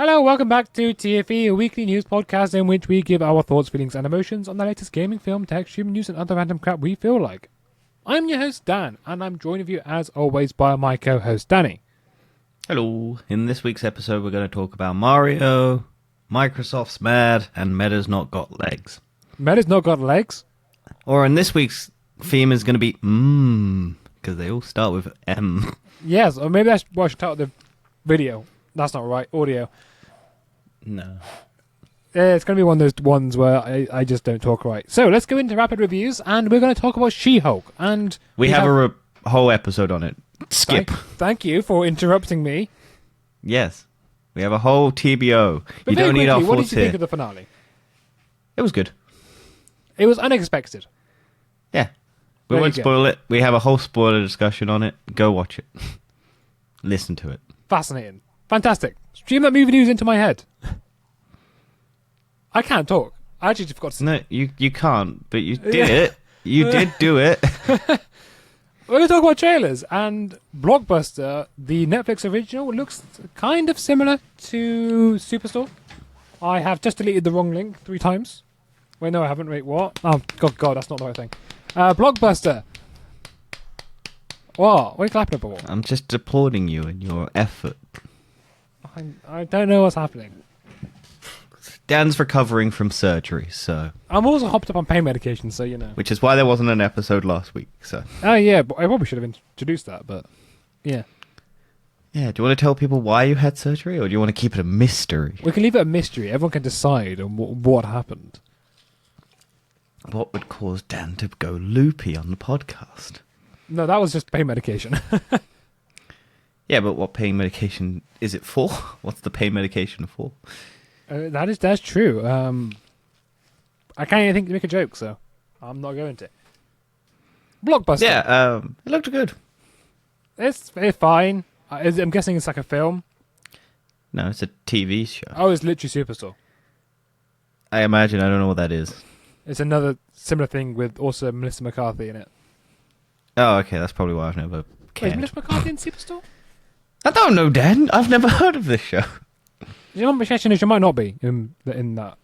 Hello, welcome back to TFE, a weekly news podcast in which we give our thoughts, feelings, and emotions on the latest gaming, film, tech, streaming news, and other random crap we feel like. I'm your host, Dan, and I'm joined with you, as always, by my co-host, Danny. Hello. In this week's episode, we're going to talk about Mario, Microsoft's mad, and Meta's not got legs. Meta's not got legs. Or in this week's theme is going to be because they all start with M. Yes, or maybe that's what I should title the video. That's not right. Audio. No. It's going to be one of those ones where I just don't talk right. So let's go into rapid reviews, and we're going to talk about She-Hulk. And we have a whole episode on it. Skip. Thank you for interrupting me. Yes. We have a whole TBO. But you don't need our what thoughts did you think here. of the finale? It was good. It was unexpected. Yeah. We There won't you go. spoil it. We have a whole spoiler discussion on it. Go watch it. Listen to it. Fascinating. Fantastic. Stream that movie news into my head. I can't talk. I actually just forgot to say. No, you can't, but you did it. You did do it. We're going to talk about trailers, and Blockbuster, the Netflix original, looks kind of similar to Superstore. I have just deleted the wrong link 3 times. Wait, no, I haven't. Wait, what? Oh, God, that's not the right thing. Blockbuster. What are you clapping for? I'm just applauding you and your effort. I don't know what's happening. Dan's recovering from surgery, so I'm also hopped up on pain medication, so you know. which is why there wasn't an episode last week. So Oh, yeah, but I probably should have introduced that, but yeah. yeah, do you want to tell people why you had surgery, or do you want to keep it a mystery? We can leave it a mystery. Everyone can decide on what happened. What would cause Dan to go loopy on the podcast? No, that was just pain medication. Yeah, but what pain medication is it for? What's the pain medication for? That's true. I can't even think to make a joke, so I'm not going to. Blockbuster. Yeah, it looked good. It's fine. I'm guessing it's like a film. No, it's a TV show. Oh, it's literally Superstore. I imagine. I don't know what that is. It's another similar thing with also Melissa McCarthy in it. Oh, okay, that's probably why I've never Wait, cared. is Melissa McCarthy in Superstore? I don't know, Dan. I've never heard of this show. You might not be in that.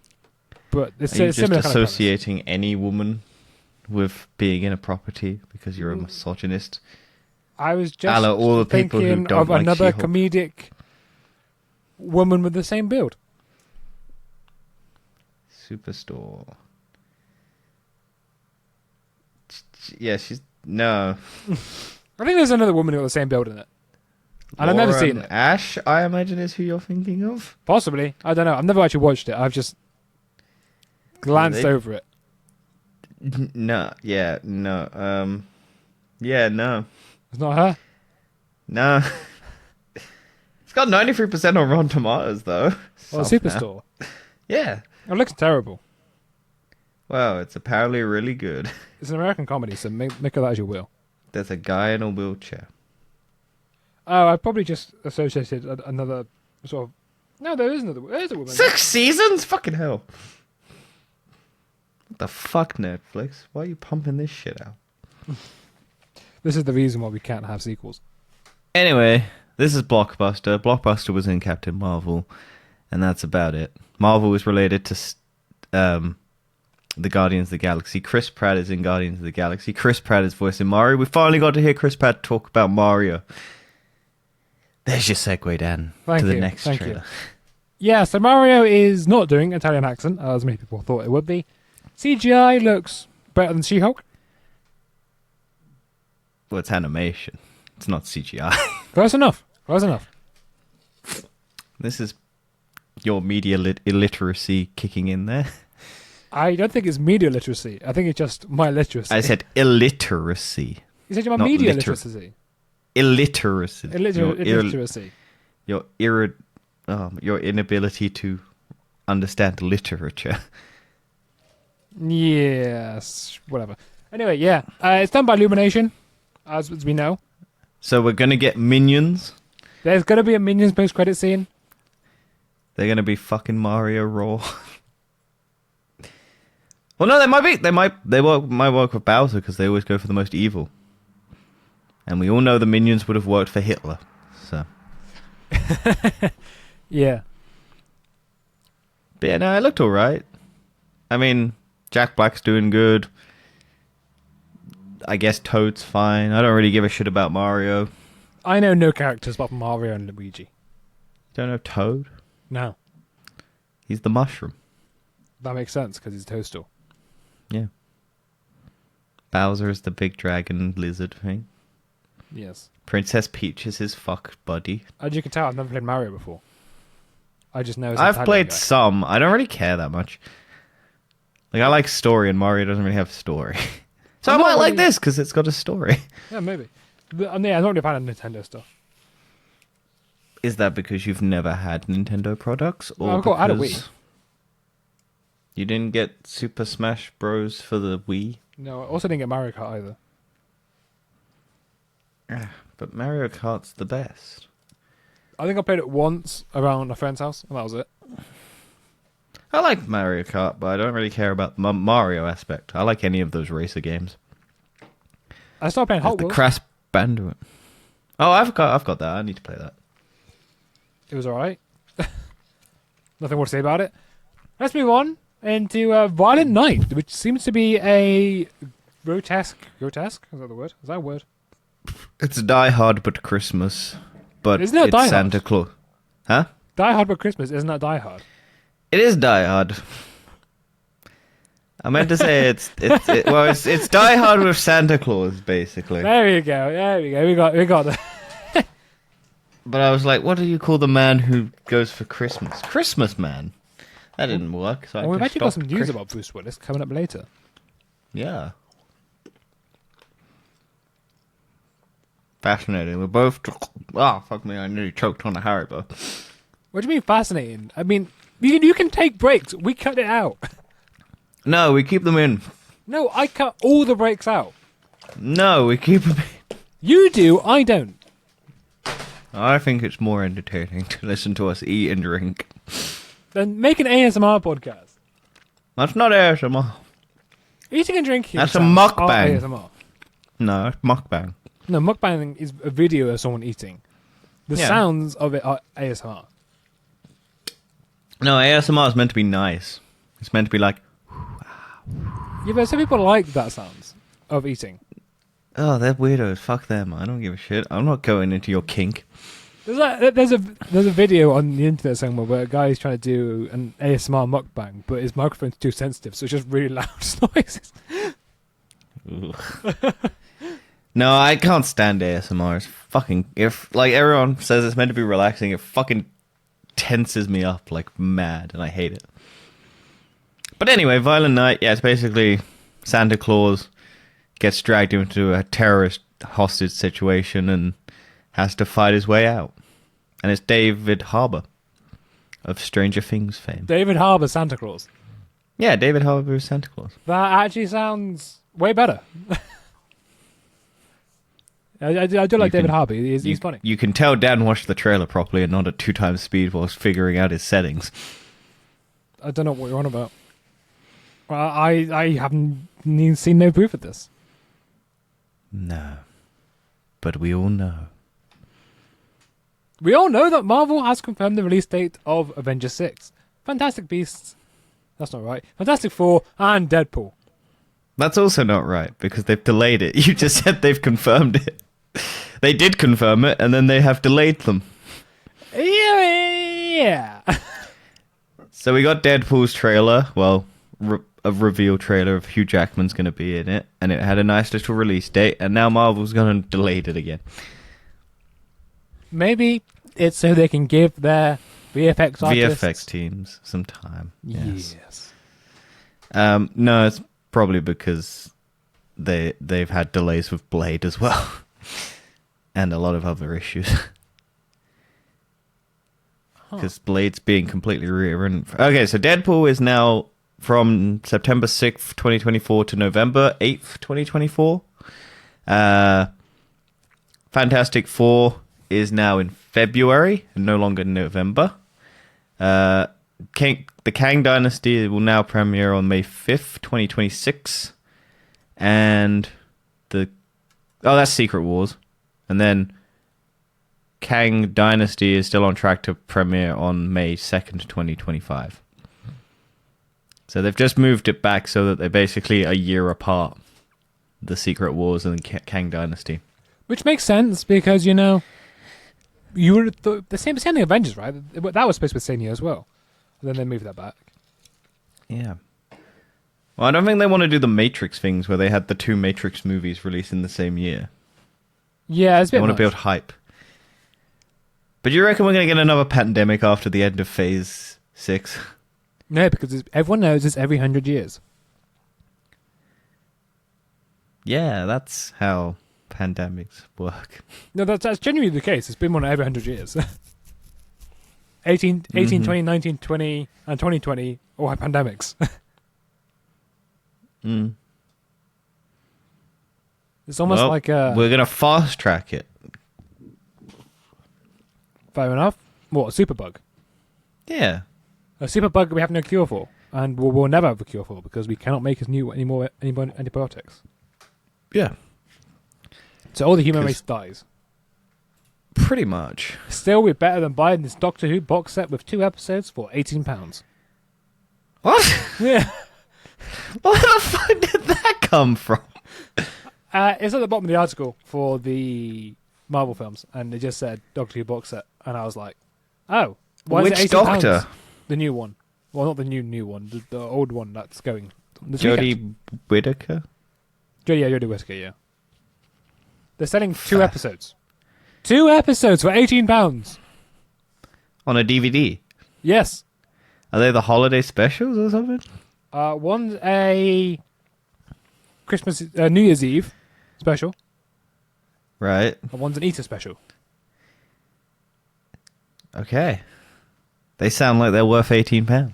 But it's Are a you just similar kind of premise. associating any woman with being in a property because you're a misogynist? I was just A la all the people who thinking don't of like another She-Hulk. comedic woman with the same build. Superstore. Yeah, she's... No. I think there's another woman with the same build in it. And I've never seen Lauren it. Ash, I imagine, is who you're thinking of. Possibly. I don't know. I've never actually watched it. I've just glanced They- over it. No. Yeah, no. Yeah, no. It's not her? No. It's got 93% on Rotten Tomatoes, though. Or Somehow. Superstore? Yeah. It looks terrible. Well, it's apparently really good. It's an American comedy, so make of that as you will. There's a guy in a wheelchair. Oh, I probably just associated another sort of... No, there's a woman. 6 seasons? Fucking hell. What the fuck, Netflix? Why are you pumping this shit out? This is the reason why we can't have sequels. Anyway, this is Blockbuster. Blockbuster was in Captain Marvel, and that's about it. Marvel is related to the Guardians of the Galaxy. Chris Pratt is in Guardians of the Galaxy. Chris Pratt is voicing Mario. We finally got to hear Chris Pratt talk about Mario. There's your segue, Dan, Thank to the you, next thank trailer. you. Yeah, so Mario is not doing Italian accent, as many people thought it would be. CGI looks better than She-Hulk. Well, it's animation. It's not CGI. Close enough. Close enough. This is your media illiteracy kicking in there. I don't think it's media literacy. I think it's just my literacy. I said illiteracy. You said you're my not media liter- literacy. Illiteracy. Illiteracy. Your inability to understand literature. Yes. Whatever. Anyway, yeah. It's done by Illumination, as we know. So we're gonna get minions. There's going to be a Minions post-credit scene. They're gonna be fucking Mario Raw. Well, no, they might be. They might work with Bowser because they always go for the most evil. And we all know the minions would have worked for Hitler. So Yeah. But yeah, no, it looked alright. I mean, Jack Black's doing good. I guess Toad's fine. I don't really give a shit about Mario. I know no characters apart from Mario and Luigi. Don't know Toad? No. He's the mushroom. That makes sense because he's a toadstool. Yeah. Bowser is the big dragon lizard thing. Yes. Princess Peach is his fuck buddy. As you can tell, I've never played Mario before. I just know. I've played some. I don't really care that much. Like, I like story, and Mario doesn't really have a story. So I might like this because it's got a story. Yeah, maybe. But, I'm not really a fan of Nintendo stuff. Is that because you've never had Nintendo products, or I've got had a because Wii. you didn't get Super Smash Bros for the Wii? No, I also didn't get Mario Kart either. But Mario Kart's the best. I think I played it once around a friend's house, and that was it. I like Mario Kart, but I don't really care about the Mario aspect. I like any of those racer games. I started playing Hot The Wheels. Crash Bandicoot. Oh, I've got that. I need to play that. It was alright. Nothing more to say about it. Let's move on into Violent Night, which seems to be a grotesque. Grotesque? Is that the word? Is that a word? It's Die Hard but Christmas, but Isn't it it's Die Hard? Santa Claus. Huh? Die Hard but Christmas, isn't that Die Hard? It is Die Hard. I meant to say it's Die Hard with Santa Claus, basically. There we go. We got that. But I was like, what do you call the man who goes for Christmas? Christmas man. That didn't work. So We've I actually got some stopped news about Bruce Willis coming up later. Yeah. Fascinating. We're both. Oh, fuck me! I nearly choked on a Haribo. What do you mean fascinating? I mean, you can take breaks. We cut it out. No, we keep them in. No, I cut all the breaks out. No, we keep them in. You do, I don't. I think it's more entertaining to listen to us eat and drink. Then make an ASMR podcast. That's not ASMR. Eating and drinking. That's a sounds are mukbang. ASMR. No, it's mukbang. No, mukbang is a video of someone eating. The Yeah. sounds of it are ASMR. No, ASMR is meant to be nice. It's meant to be like, Yeah, but some people like that sounds of eating. oh, they're weirdos. Fuck them. I don't give a shit. I'm not going into your kink. There's a video on the internet somewhere where a guy is trying to do an ASMR mukbang, but his microphone's too sensitive, so it's just really loud noises. No, I can't stand ASMR. It's fucking... If, like, everyone says it's meant to be relaxing, it fucking tenses me up like mad, and I hate it. But anyway, Violent Night, yeah, it's basically Santa Claus gets dragged into a terrorist hostage situation and has to fight his way out. And it's David Harbour of Stranger Things fame. David Harbour, Santa Claus. Yeah, David Harbour is Santa Claus. That actually sounds way better. I do like David Harbour. He's funny. You can tell Dan watched the trailer properly and not at 2x speed whilst figuring out his settings. I don't know what you're on about. Well, I haven't seen no proof of this. No. But we all know. We all know that Marvel has confirmed the release date of Avengers 6, Fantastic Beasts, that's not right, Fantastic Four, and Deadpool. That's also not right, because they've delayed it. You just said they've confirmed it. They did confirm it, and then they have delayed them. Yeah. So we got Deadpool's trailer, well, a reveal trailer of Hugh Jackman's going to be in it, and it had a nice little release date, and now Marvel's going to delay it again. Maybe it's so they can give their VFX artists... VFX teams some time. Yes. No, it's probably because they've had delays with Blade as well. And a lot of other issues. Because Blade's being completely rewritten. Okay, so Deadpool is now from September 6th, 2024 to November 8th, 2024. Fantastic Four is now in February and no longer November. The Kang Dynasty will now premiere on May 5th, 2026. And that's Secret Wars. And then Kang Dynasty is still on track to premiere on May 2nd, 2025. So they've just moved it back so that they're basically a year apart. The Secret Wars and the Kang Dynasty. Which makes sense because, you know, you would have thought the same thing Avengers, right? That was supposed to be the same year as well. And then they moved that back. Yeah. Well, I don't think they want to do the Matrix things where they had the 2 Matrix movies released in the same year. Yeah, it's a bit They want to much. build hype. But you reckon we're going to get another pandemic after the end of Phase 6? No, because everyone knows it's every 100 years. Yeah, that's how pandemics work. No, that's genuinely the case. It's been one every 100 years. 18, 20, 19, 20, and 2020 all had pandemics. Mm. It's almost Well, like we're going to fast track it. fair enough. What, a superbug? Yeah. A superbug we have no cure for, and we'll never have a cure for because we cannot make any more antibiotics. Yeah. So all the human 'Cause- race dies. Pretty much. Still, we're better than buying this Doctor Who box set with 2 episodes for £18. What? Yeah. Where the fuck did that come from? It's at the bottom of the article for the Marvel films, and it just said Doctor Who box set, and I was like, "Oh, why is Which it £18? Doctor? The new one. Well, not the new one, the old one that's going. This weekend. Jodie Whittaker? Jodie Whittaker, yeah. They're selling 2 episodes. 2 episodes for £18. On a DVD? Yes. Are they the holiday specials or something? One's a Christmas, New Year's Eve special, Right. and one's an Easter special. Okay. They sound like they're worth £18.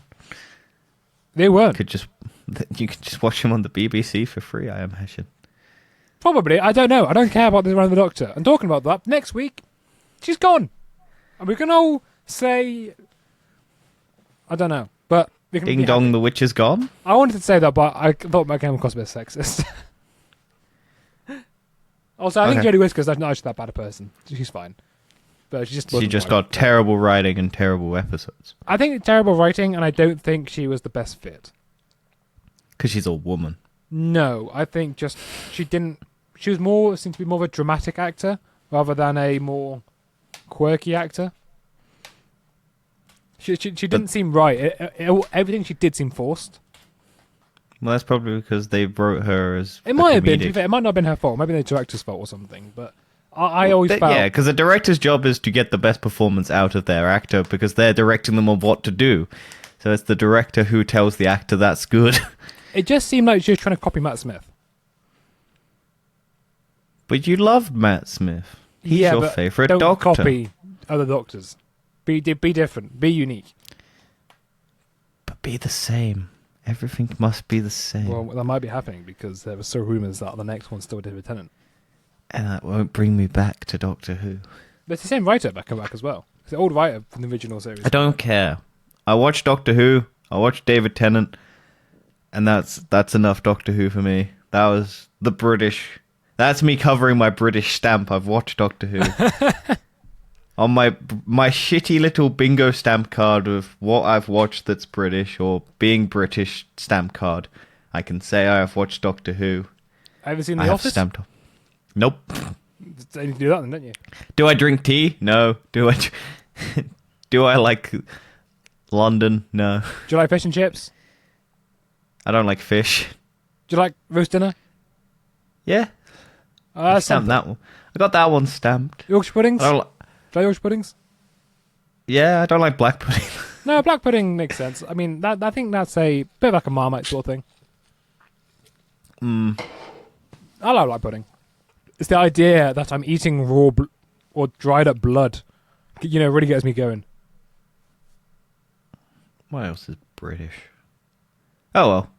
They weren't. You could just watch them on the BBC for free, I imagine. Probably. I don't know. I don't care about this Run of the Doctor. And talking about that, next week, she's gone. And we can all say... I don't know. But we can Ding be dong, happy. the witch is gone? I wanted to say that, but I thought my game across a bit sexist. Also, I think Okay. Jodie Whittaker's not actually that bad a person. She's fine. But she She just right. got terrible writing and terrible episodes. I think terrible writing, and I don't think she was the best fit. Because she's a woman. No, I think just she didn't. She was seemed to be more of a dramatic actor rather than a more quirky actor. She didn't seem right. Everything she did seemed forced. Well, that's probably because they wrote her as It might have been. comedic. It might not have been her fault. Maybe the director's fault or something. But I always felt. Yeah, because the director's job is to get the best performance out of their actor because they're directing them on what to do. So it's the director who tells the actor that's good. It just seemed like she was trying to copy Matt Smith. But you loved Matt Smith. He's yeah, your but favorite don't doctor. copy other doctors. Be different. Be unique. But be the same. Everything must be the same. Well, that might be happening because there were still rumours that the next one's still David Tennant. And that won't bring me back to Doctor Who. But it's the same writer back as well. It's the old writer from the original series. I don't care. I watched Doctor Who. I watched David Tennant. And that's enough Doctor Who for me. That was the British... That's me covering my British stamp. I've watched Doctor Who. On my shitty little bingo stamp card of what I've watched that's British or being British stamp card, I can say I have watched Doctor Who. Have you seen I The have Office? stamped off. Nope. You need to do that then, don't you? Do I drink tea? No. Do I? Do I like London? No. Do you like fish and chips? I don't like fish. Do you like roast dinner? Yeah. I stamped Something. that one. I got that one stamped. Yorkshire puddings? I Do don't you like Yorkshire puddings? yeah, I don't like black pudding. No, black pudding makes sense. I mean, I think that's a bit like a Marmite sort of thing. I like black pudding. It's the idea that I'm eating raw or dried up blood. You know, really gets me going. What else is British? Oh well.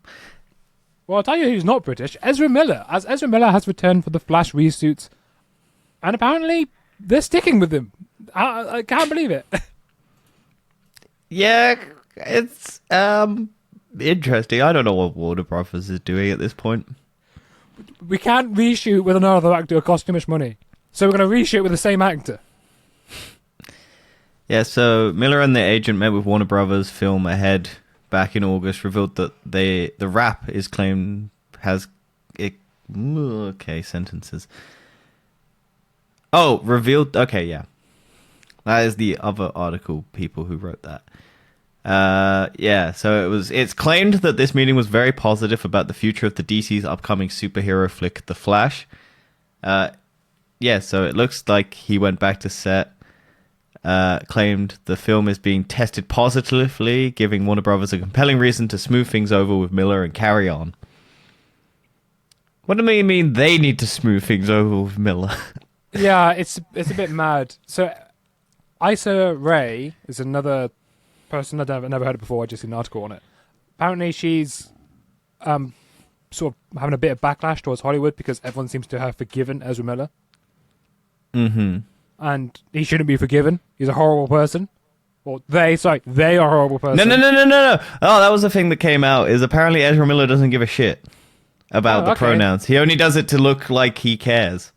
Well, I'll tell you who's not British. Ezra Miller. As Ezra Miller has returned for the Flash reshoots. And apparently, they're sticking with him. I can't believe it. Yeah, it's interesting. I don't know what Warner Brothers is doing at this point. We can't reshoot with another actor. It costs too much money. So we're going to reshoot with the same actor. Yeah, so Miller and the agent met with Warner Brothers film ahead back in August revealed that the rap is claimed has it. Okay, sentences. Oh, revealed. Okay, yeah, that is the other article. People who wrote that. Yeah. So it's claimed that this meeting was very positive about the future of the DC's upcoming superhero flick, The Flash. Yeah. So it looks like he went back to set. Claimed the film is being tested positively, giving Warner Brothers a compelling reason to smooth things over with Miller and carry on. What do you mean they need to smooth things over with Miller? Yeah, it's a bit mad. So, Issa Rae is another person I've never heard of before. I just seen an article on it. Apparently, she's sort of having a bit of backlash towards Hollywood because everyone seems to have forgiven Ezra Miller. Mm-hmm. And he shouldn't be forgiven. He's a horrible person. Well, they are a horrible person. No. Oh, that was the thing that came out, is apparently Ezra Miller doesn't give a shit about the pronouns. He only does it to look like he cares.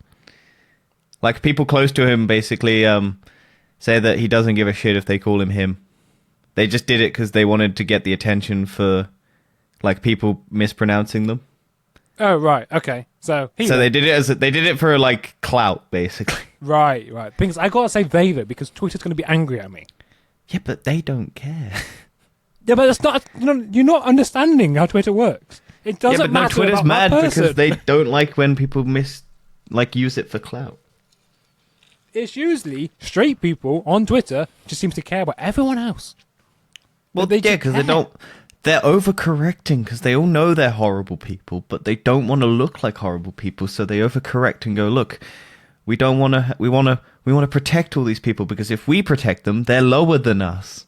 Like, people close to him basically say that he doesn't give a shit if they call him him. They just did it because they wanted to get the attention for, like, people mispronouncing them. Oh, right. Okay. So they did it for, like, clout, basically. Right. Things I gotta say they though, because Twitter's gonna be angry at me. Yeah, but they don't care. Yeah, but it's not. You're not understanding how Twitter works. It doesn't matter. Twitter's about mad that because they don't like when people use it for clout. It's usually straight people on Twitter just seems to care about everyone else. Well, because they don't. They're overcorrecting because they all know they're horrible people, but they don't want to look like horrible people, so they overcorrect and go, "Look, we don't want to. We want to protect all these people because if we protect them, they're lower than us.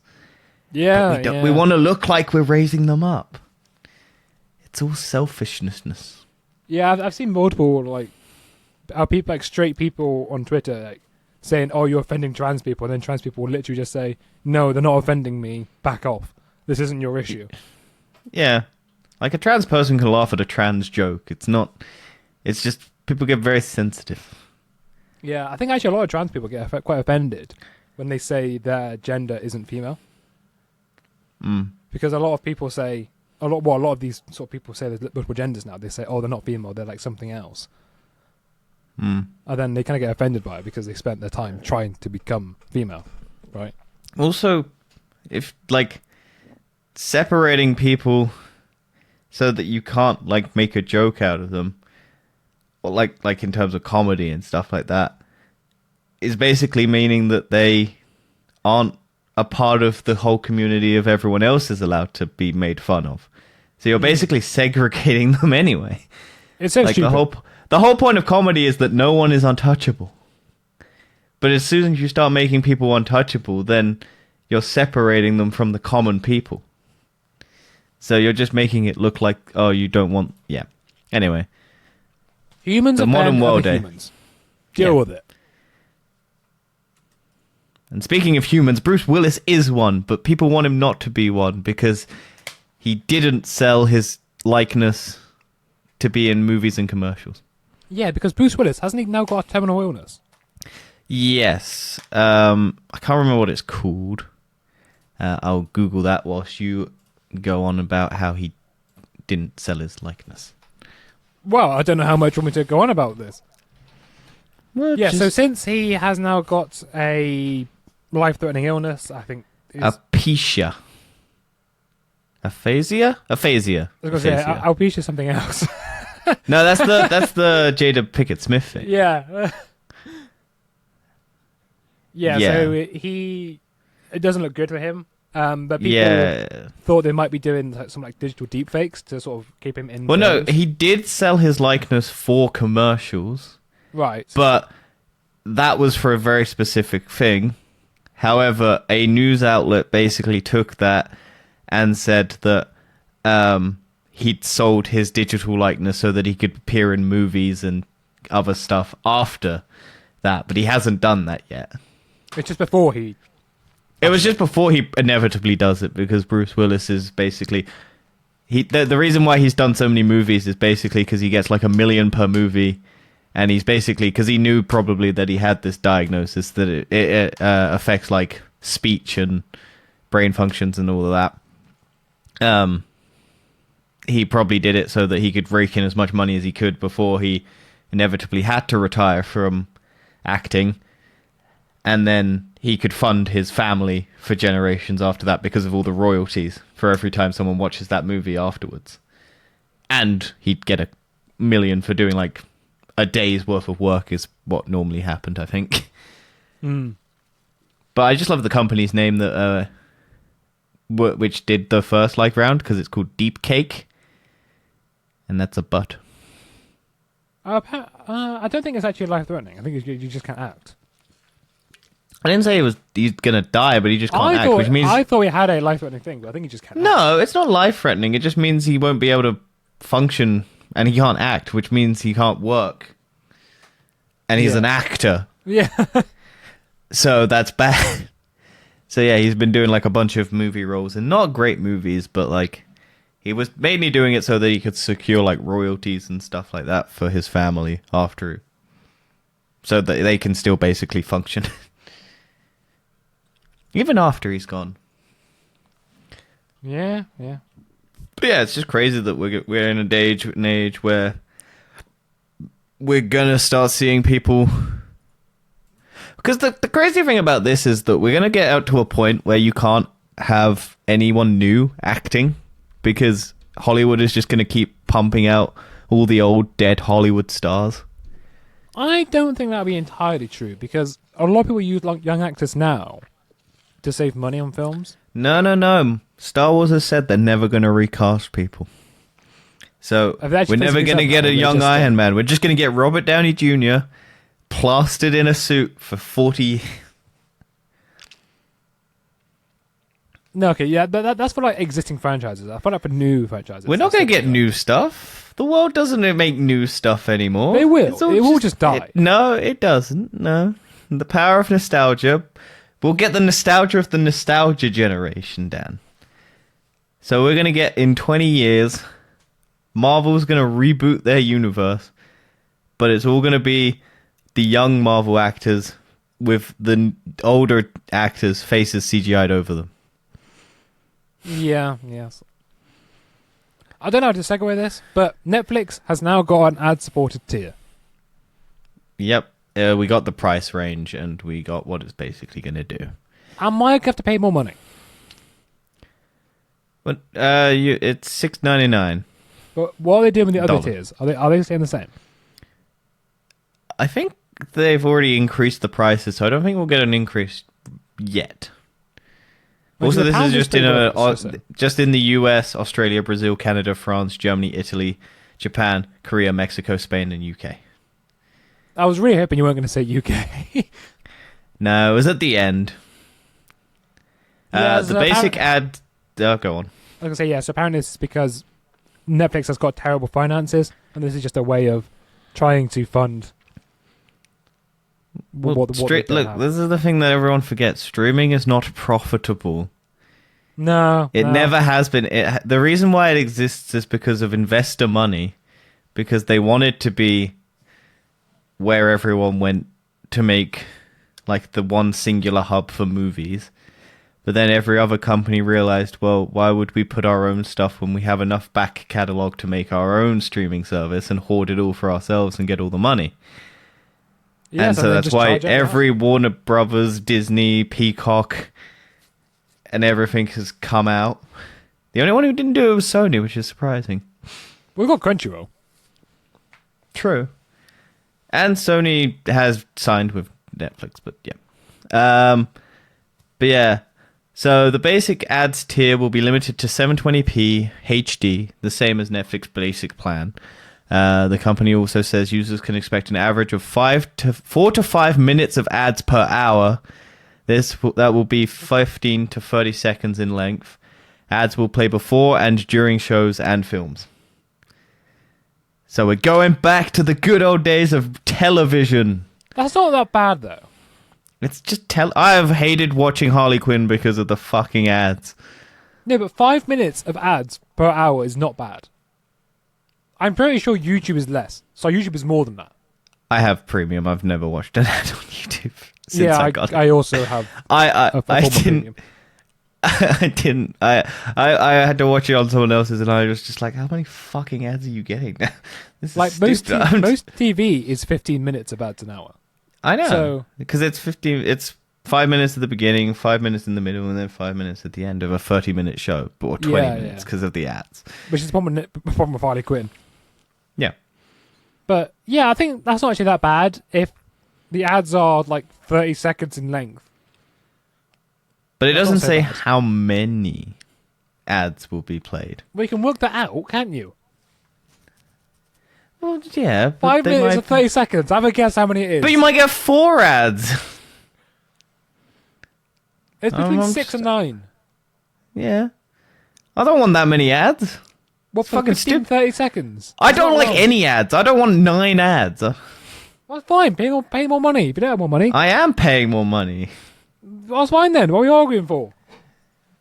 Yeah, we want to look like we're raising them up. It's all selfishness." Yeah, I've seen multiple people straight people on Twitter saying, "Oh, you're offending trans people," and then trans people will literally just say, "No, they're not offending me. Back off. This isn't your issue." Yeah. Like, a trans person can laugh at a trans joke. It's just, people get very sensitive. Yeah, I think actually a lot of trans people get quite offended when they say their gender isn't female. Because a lot of people say, a lot of these sort of people say there's multiple genders now. They say, "Oh, they're not female, they're like something else." And then they kind of get offended by it because they spent their time trying to become female, right? Also, if, separating people so that you can't, make a joke out of them, or like in terms of comedy and stuff like that, is basically meaning that they aren't a part of the whole community of everyone else is allowed to be made fun of. So you're basically segregating them anyway. It's so stupid. The whole point of comedy is that no one is untouchable. But as soon as you start making people untouchable, then you're separating them from the common people. So you're just making it look like, oh, you don't want... Yeah. Anyway. Humans the are modern world, humans. Deal with it. And speaking of humans, Bruce Willis is one, but people want him not to be one because he didn't sell his likeness to be in movies and commercials. Yeah, because Bruce Willis, hasn't he now got a terminal illness? Yes. I can't remember what it's called. I'll Google that whilst you go on about how he didn't sell his likeness. Well, I don't know how much you want me to go on about this. Well, so since he has now got a life-threatening illness, I think... Alopecia. Aphasia? Aphasia. I was going to say, alopecia is something else. No, that's the Jada Pinkett Smith thing. Yeah. Yeah, so it doesn't look good for him. But people thought they might be doing some digital deepfakes to sort of keep him in. Well, no, he did sell his likeness for commercials. Right. But that was for a very specific thing. However, a news outlet basically took that and said that he'd sold his digital likeness so that he could appear in movies and other stuff after that. But he hasn't done that yet. It's just before he... It was just before he inevitably does it, because Bruce Willis is basically... The reason why he's done so many movies is basically because he gets $1 million per movie, and he's basically... Because he knew probably that he had this diagnosis, that it affects, speech and brain functions and all of that. he probably did it so that he could rake in as much money as he could before he inevitably had to retire from acting, and then he could fund his family for generations after that because of all the royalties for every time someone watches that movie afterwards. And he'd get $1 million for doing like a day's worth of work is what normally happened, I think. But I just love the company's name that which did the first like round, because it's called Deep Cake, and that's a butt. I don't think it's actually life-threatening. I think you just can't act. I didn't say he's gonna die, but he just can't act, which means I thought he had a life-threatening thing, but I think he just can't. No, it's not life-threatening. It just means he won't be able to function, and he can't act, which means he can't work. And he's an actor. Yeah. So that's bad. So yeah, he's been doing like a bunch of movie roles, and not great movies, but like he was mainly doing it so that he could secure like royalties and stuff like that for his family after, so that they can still basically function. Even after he's gone. Yeah. But yeah, it's just crazy that we're in an age where we're gonna start seeing people. Because the crazy thing about this is that we're gonna get out to a point where you can't have anyone new acting, because Hollywood is just gonna keep pumping out all the old dead Hollywood stars. I don't think that would be entirely true, because a lot of people use like young actors now to save money on films. No. Star Wars has said they're never going to recast people. So we're never going to get a young Iron Man. We're just going to get Robert Downey Jr. plastered in a suit for 40. No, okay, yeah, that's for like existing franchises. I thought that for new franchises. We're not going to get new stuff. The world doesn't make new stuff anymore. They will. It will just die. No, it doesn't. No. The power of nostalgia. We'll get the nostalgia of the nostalgia generation, Dan. So we're going to get, in 20 years, Marvel's going to reboot their universe, but it's all going to be the young Marvel actors with the older actors' faces CGI'd over them. Yeah, yes. I don't know how to segue this, but Netflix has now got an ad-supported tier. Yep. We got the price range, and we got what it's basically going to do. I might have to pay more money. But it's $6.99. But what are they doing with the other Dollar. tiers? Are they staying the same? I think they've already increased the prices, so I don't think we'll get an increase yet. Also, this is just in the US, Australia, Brazil, Canada, France, Germany, Italy, Japan, Korea, Mexico, Spain, and UK. I was really hoping you weren't going to say UK. No, it was at the end. The basic ad... Oh, go on. I was going to say, yeah, so apparently it's because Netflix has got terrible finances, and this is just a way of trying to fund Look, this is the thing that everyone forgets. Streaming is not profitable. It never has been. The reason why it exists is because of investor money, because they want it to be where everyone went to make like the one singular hub for movies. But then every other company realized, well, why would we put our own stuff when we have enough back catalog to make our own streaming service and hoard it all for ourselves and get all the money? Yeah, and so that's why every Warner Brothers, Disney, Peacock, and everything has come out. The only one who didn't do it was Sony, which is surprising. We've got Crunchyroll. True. And Sony has signed with Netflix, but yeah. But yeah. So the basic ads tier will be limited to 720p HD, the same as Netflix basic plan. The company also says users can expect an average of 4 to 5 minutes of ads per hour. That will be 15 to 30 seconds in length. Ads will play before and during shows and films. So we're going back to the good old days of television. That's not that bad, though. It's just I have hated watching Harley Quinn because of the fucking ads. No, but 5 minutes of ads per hour is not bad. I'm pretty sure YouTube is less. So YouTube is more than that. I have premium. I've never watched an ad on YouTube since I got it. I also have. I didn't. I didn't. I had to watch it on someone else's, and I was just like, "How many fucking ads are you getting?" This is Like most stupid. most TV is 15 minutes, about an hour. I know, So- because it's 15. It's 5 minutes at the beginning, 5 minutes in the middle, and then 5 minutes at the end of a 30-minute show, or 20 Yeah, minutes yeah. because of the ads. Which is the problem with Harley Quinn. Yeah, But yeah, I think that's not actually that bad if the ads are like 30 seconds in length. but it That's doesn't not so say bad. how many ads will be played. Well, you can work that out, can't you? Well, yeah, but 5 they minutes might- and 30 seconds. Have a guess how many it is. But you might get 4 ads. It's between I'm 6 and 9. Yeah, I don't want that many ads. What, for fucking 15, 30 seconds? I That's don't not like wrong. any ads. I don't want 9 ads. Well, fine. Pay more money. If you don't have more money, I am paying more money that's fine then. What are we arguing for?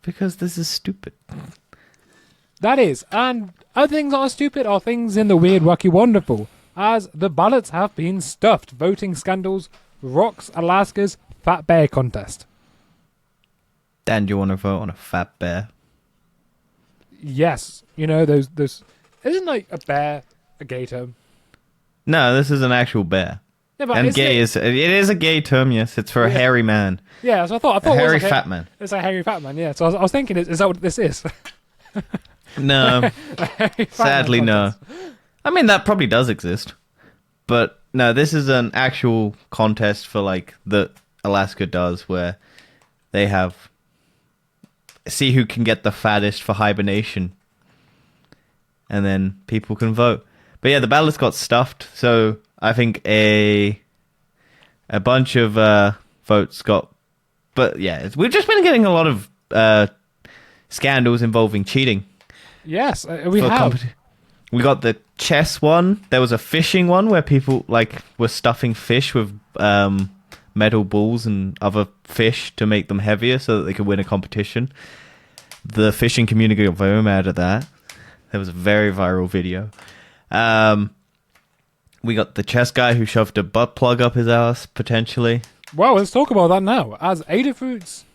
because this is stupid. That is. And other things that are stupid are things in the Weird, Wacky, Wonderful. As the ballots have been stuffed. Voting scandals, Rocks, Alaska's Fat Bear contest. Dan, do you want to vote on a fat bear? Yes. You know, those... Isn't like a bear a gay term? No, this is an actual bear. Yeah, but And isn't gay it- it is a gay term, yes. It's for a Yeah. hairy man. Yeah, so I thought A it was hairy like fat man. It's a hairy fat man, yeah. So I was thinking, is that what this is? No, Hairy fat sadly man no. contest. I mean, that probably does exist. But no, this is an actual contest for like that Alaska does where they have see who can get the fattest for hibernation. And then people can vote. But yeah, the ballots got stuffed, so I think a bunch of votes got. But yeah, we've just been getting a lot of scandals involving cheating. Yes, we for have. We got the chess one. There was a fishing one where people like were stuffing fish with metal balls and other fish to make them heavier so that they could win a competition. The fishing community got very mad at that. There was a very viral video. We got the chess guy who shoved a butt plug up his ass, potentially. Well, let's talk about that now. As Adafruit's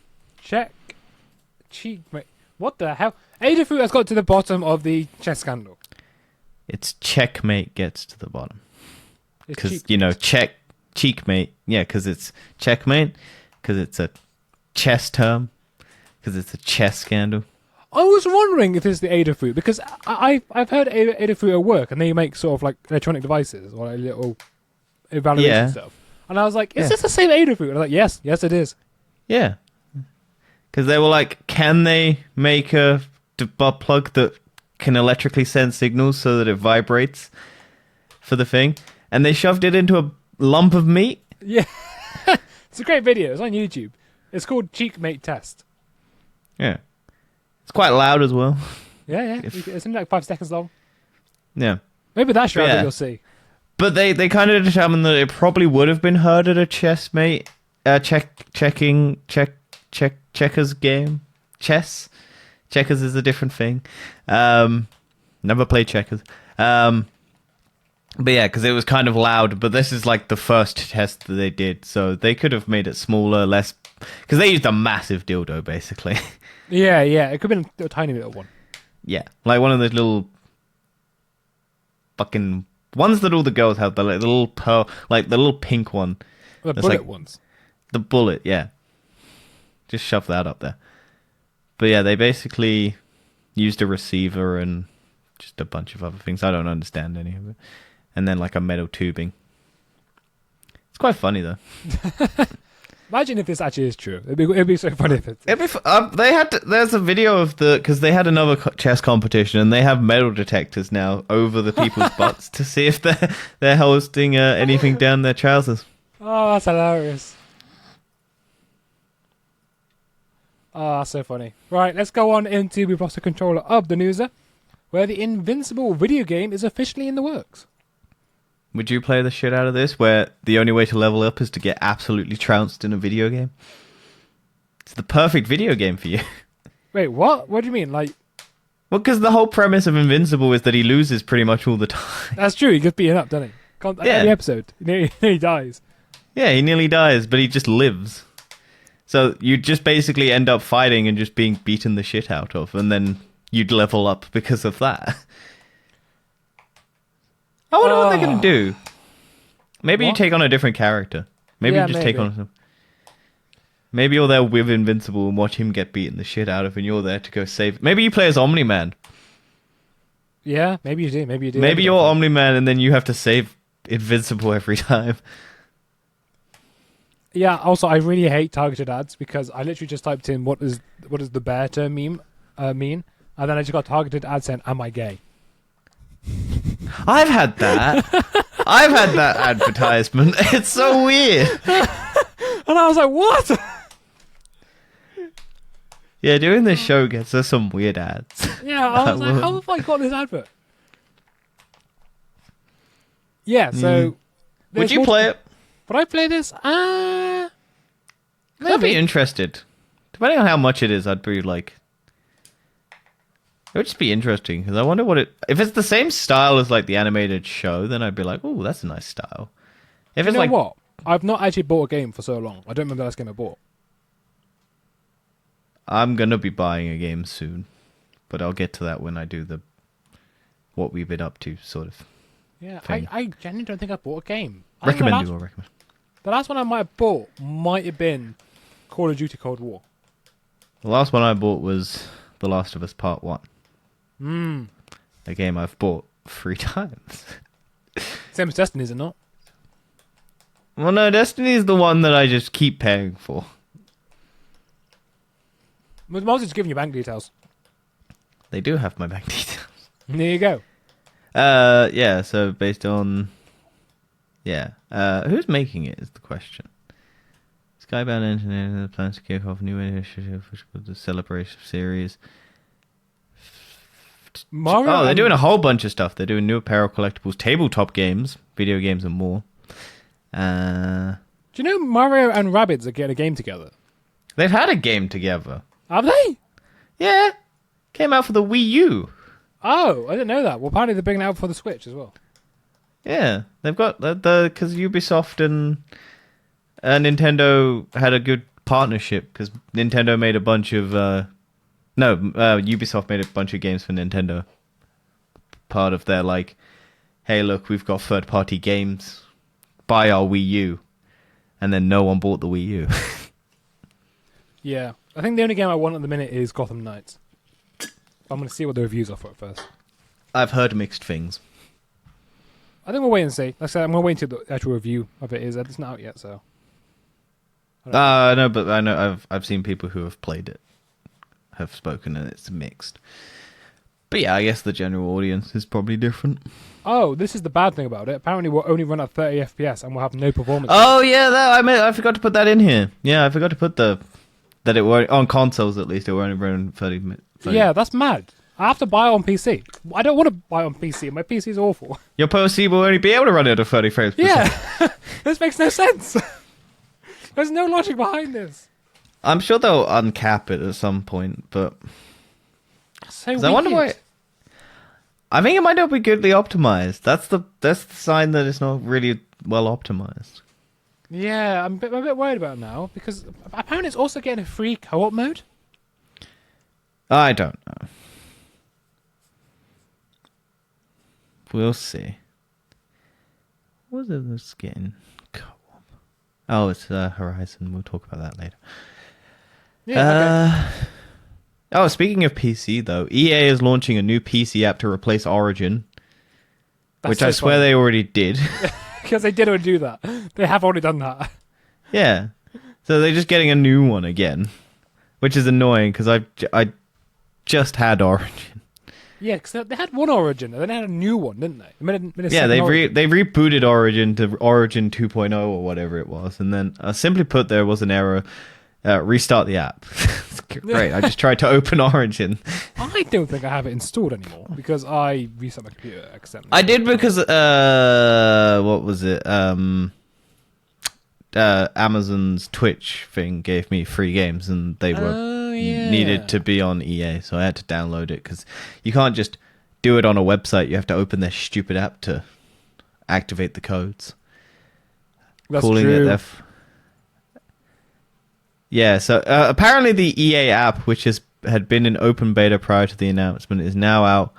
what the hell? Adafruit has got to the bottom of the chess scandal. It's checkmate gets to the bottom. It's Because, cheap. you know, cheekmate. Yeah, because it's checkmate. Because it's a chess term. Because it's a chess scandal. I was wondering if it's the Adafruit because I've heard Adafruit at work and they make sort of like electronic devices or like little evaluation Yeah. stuff. And I was like, is Yeah. this the same Adafruit? And I was like, yes, it is. Yeah. Because they were like, can they make a butt plug that can electrically send signals so that it vibrates for the thing? And they shoved it into a lump of meat? Yeah. It's a great video. It's on YouTube. It's called Cheekmate Test. Yeah. It's quite loud as well. Yeah. If- It's only like 5 seconds long. Yeah. Maybe that's your Yeah. that you'll see. But they kind of determined that it probably would have been heard at a chessmate checkers game. Chess. Checkers is a different thing. Never played checkers. But yeah, because it was kind of loud. But this is like the first test that they did, so they could have made it smaller, less. Because they used a massive dildo, basically. Yeah. It could have been a tiny little one. Yeah, like one of those little fucking ones that all the girls have. The little pearl, like the little pink one. The It's bullet like- ones. The bullet, yeah. Just shove that up there. But yeah, they basically used a receiver and just a bunch of other things. I don't understand any of it. And then like a metal tubing. It's quite funny though. Imagine if this actually is true. It'd be so funny if it's... They had there's a video of because they had another chess competition and they have metal detectors now over the people's butts to see if they're hosting anything down their trousers. Oh, that's hilarious. Oh, that's so funny. Right, let's go on into We've Lost the Controller of the Newser, where the Invincible video game is officially in the works. Would you play the shit out of this where the only way to level up is to get absolutely trounced in a video game? It's the perfect video game for you. Wait, what? What do you mean? Like, Well, because the whole premise of Invincible is that he loses pretty much all the time. that's true. He gets beaten up, doesn't he? Yeah. Every episode. He dies. Yeah, he nearly dies, but he just lives. So you'd just basically end up fighting and just being beaten the shit out of, and then you'd level up because of that. I wonder what they're going to do. Maybe you take on a different character. Maybe you just take on some... Maybe you're there with Invincible and watch him get beaten the shit out of, and you're there to go save... Maybe you play as Omni-Man. Yeah, maybe you do. Maybe you do. Maybe you're Omni-Man and then you have to save Invincible every time. Yeah, also, I really hate targeted ads because I literally just typed in what does the bear term mean, and then I just got targeted ads saying, am I gay? I've had that. I've had that advertisement. It's so weird. And I was like, what? Yeah, doing this show gets us some weird ads. Yeah, I was like, how have I got this advert? Yeah, so... Would you play it? Would I play this? I'd be Maybe. interested. Depending on how much it is, I'd be like... It would just be interesting, because I wonder what it... If it's the same style as like the animated show, then I'd be like, oh, that's a nice style. If You it's know like... what? I've not actually bought a game for so long. I don't remember the last game I bought. I'm going to be buying a game soon, but I'll get to that when I do the... What we've been up to, sort of. Yeah, thing. I genuinely don't think I bought a game. I think Recommend. the last one I might have bought might have been Call of Duty Cold War. The last one I bought was The Last of Us Part 1. A game I've bought 3 times. Same as Destiny, is it not? Well, no, Destiny is the one that I just keep paying for. Moses just giving you bank details. They do have my bank details. There you go. Yeah, so based on... Yeah. Who's making it is the question. Skybound Engineering plans to kick off a new initiative for the Celebration series. Mario They're doing a whole bunch of stuff. They're doing new apparel, collectibles, tabletop games, video games, and more. Do you know Mario and Rabbids are getting a game together? They've had a game together. Have they? Yeah. Came out for the Wii U. Oh, I didn't know that. Well, apparently they're bringing it out for the Switch as well. Yeah. They've got because Ubisoft and Nintendo had a good partnership because Nintendo made a bunch of... Ubisoft made a bunch of games for Nintendo. Part of their, like, hey, look, we've got third-party games. Buy our Wii U. And then no one bought the Wii U. Yeah. I think the only game I want at the minute is Gotham Knights. I'm going to see what the reviews are for it first. I've heard mixed things. I think we'll wait and see. Like I said, I'm going to wait until the actual review of it is. It's not out yet, so... No, but I know I've seen people who have played it have spoken and it's mixed. But yeah, I guess the general audience is probably different. Oh, this is the bad thing about it. Apparently we'll only run at 30 FPS and we'll have no performance. Oh yeah, I forgot to put that in here. Yeah, I forgot to put that it were on consoles at least. It were only running 30 minutes. Yeah, that's mad. I have to buy it on PC. I don't want to buy it on PC. My PC is awful. Your PC will only be able to run it at 30 frames per second. Yeah, this makes no sense. There's no logic behind this. I'm sure they'll uncap it at some point, but So I wonder why. I think it might not be goodly optimized. That's the sign that it's not really well optimized. Yeah, I'm a bit worried about it now because apparently it's also getting a free co-op mode. I don't know. We'll see. What is this getting co-op? Oh, it's Horizon. We'll talk about that later. Yeah, okay. Oh, speaking of PC, though, EA is launching a new PC app to replace Origin, which I swear they already did. Because they did already do that. They have already done that. Yeah. So they're just getting a new one again, which is annoying because I just had Origin. Yeah, because they had one Origin, and then they had a new one, didn't they? Yeah, they rebooted Origin to Origin 2.0 or whatever it was, and then simply put, there was an error. Restart the app. Great. I just tried to open Origin. I don't think I have it installed anymore because I reset my computer accidentally. I did because what was it? Amazon's Twitch thing gave me free games, and they were needed to be on EA, so I had to download it because you can't just do it on a website. You have to open their stupid app to activate the codes. That's Calling true. it Yeah, so apparently the EA app, which had been in open beta prior to the announcement, is now out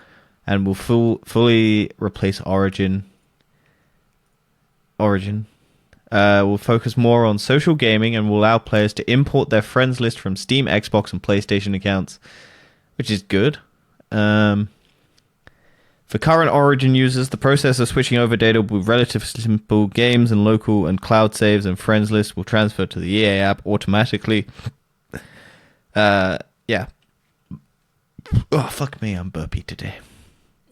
and will fully replace Origin. Will focus more on social gaming and will allow players to import their friends list from Steam, Xbox, and PlayStation accounts, which is good. For current Origin users, the process of switching over data will be relatively simple. Games and local and cloud saves and friends lists will transfer to the EA app automatically. Yeah. Oh, fuck me, I'm burpy today.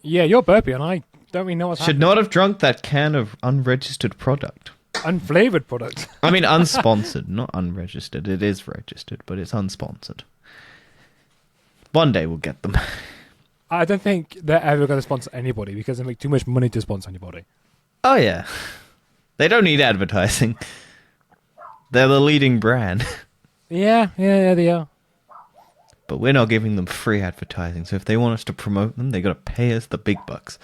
Yeah, you're burpy, and I don't really know what's Should happening. not have drunk that can of unregistered product. Unflavored product. I mean, unsponsored, not unregistered. It is registered, but it's unsponsored. One day we'll get them. I don't think they're ever going to sponsor anybody because they make too much money to sponsor anybody. Oh, yeah. They don't need advertising. They're the leading brand. Yeah, they are. But we're not giving them free advertising, so if they want us to promote them, they got to pay us the big bucks.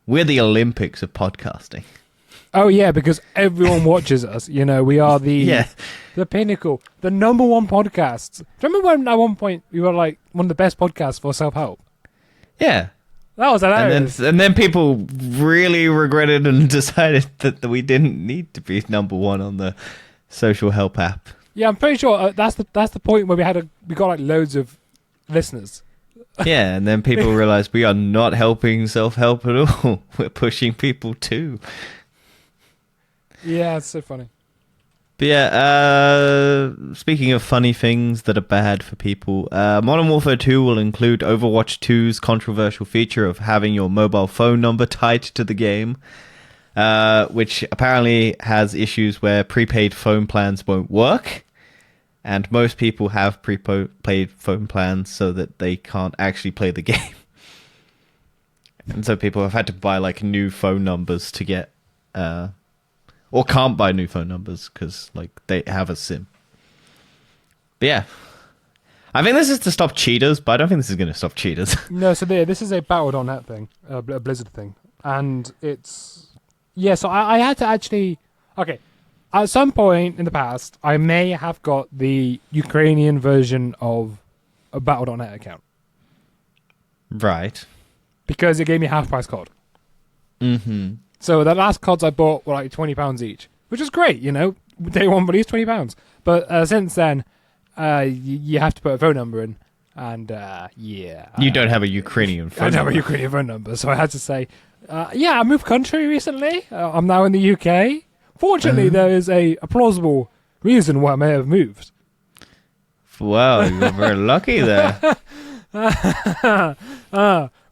We're the Olympics of podcasting. Oh, yeah, because everyone watches us. You know, we are the pinnacle, the number one podcast. Do you remember when at one point we were like one of the best podcasts for self-help? Yeah. That was hilarious. And then people really regretted and decided that we didn't need to be number one on the social help app. Yeah, I'm pretty sure that's the point where we got like loads of listeners. Yeah, and then people realized we are not helping self-help at all. We're pushing people too. Yeah, it's so funny. But yeah, speaking of funny things that are bad for people, Modern Warfare 2 will include Overwatch 2's controversial feature of having your mobile phone number tied to the game, which apparently has issues where prepaid phone plans won't work. And most people have prepaid phone plans so that they can't actually play the game. And so people have had to buy like new phone numbers to get... or can't buy new phone numbers because like they have a SIM. But yeah. I think this is to stop cheaters, but I don't think this is going to stop cheaters. No, so this is a Battle.net thing, a Blizzard thing. And it's... Yeah, so I had to actually... Okay, at some point in the past, I may have got the Ukrainian version of a Battle.net account. Right. Because it gave me half-price COD. Mm-hmm. So the last CODs I bought were like £20 each, which is great, you know. Day one release, £20. But since then, you have to put a phone number in, and yeah. You don't have a Ukrainian phone I don't have number. a Ukrainian phone number, so I had to say, yeah, I moved country recently. I'm now in the UK. Fortunately, there is a plausible reason why I may have moved. Wow, you were very lucky there.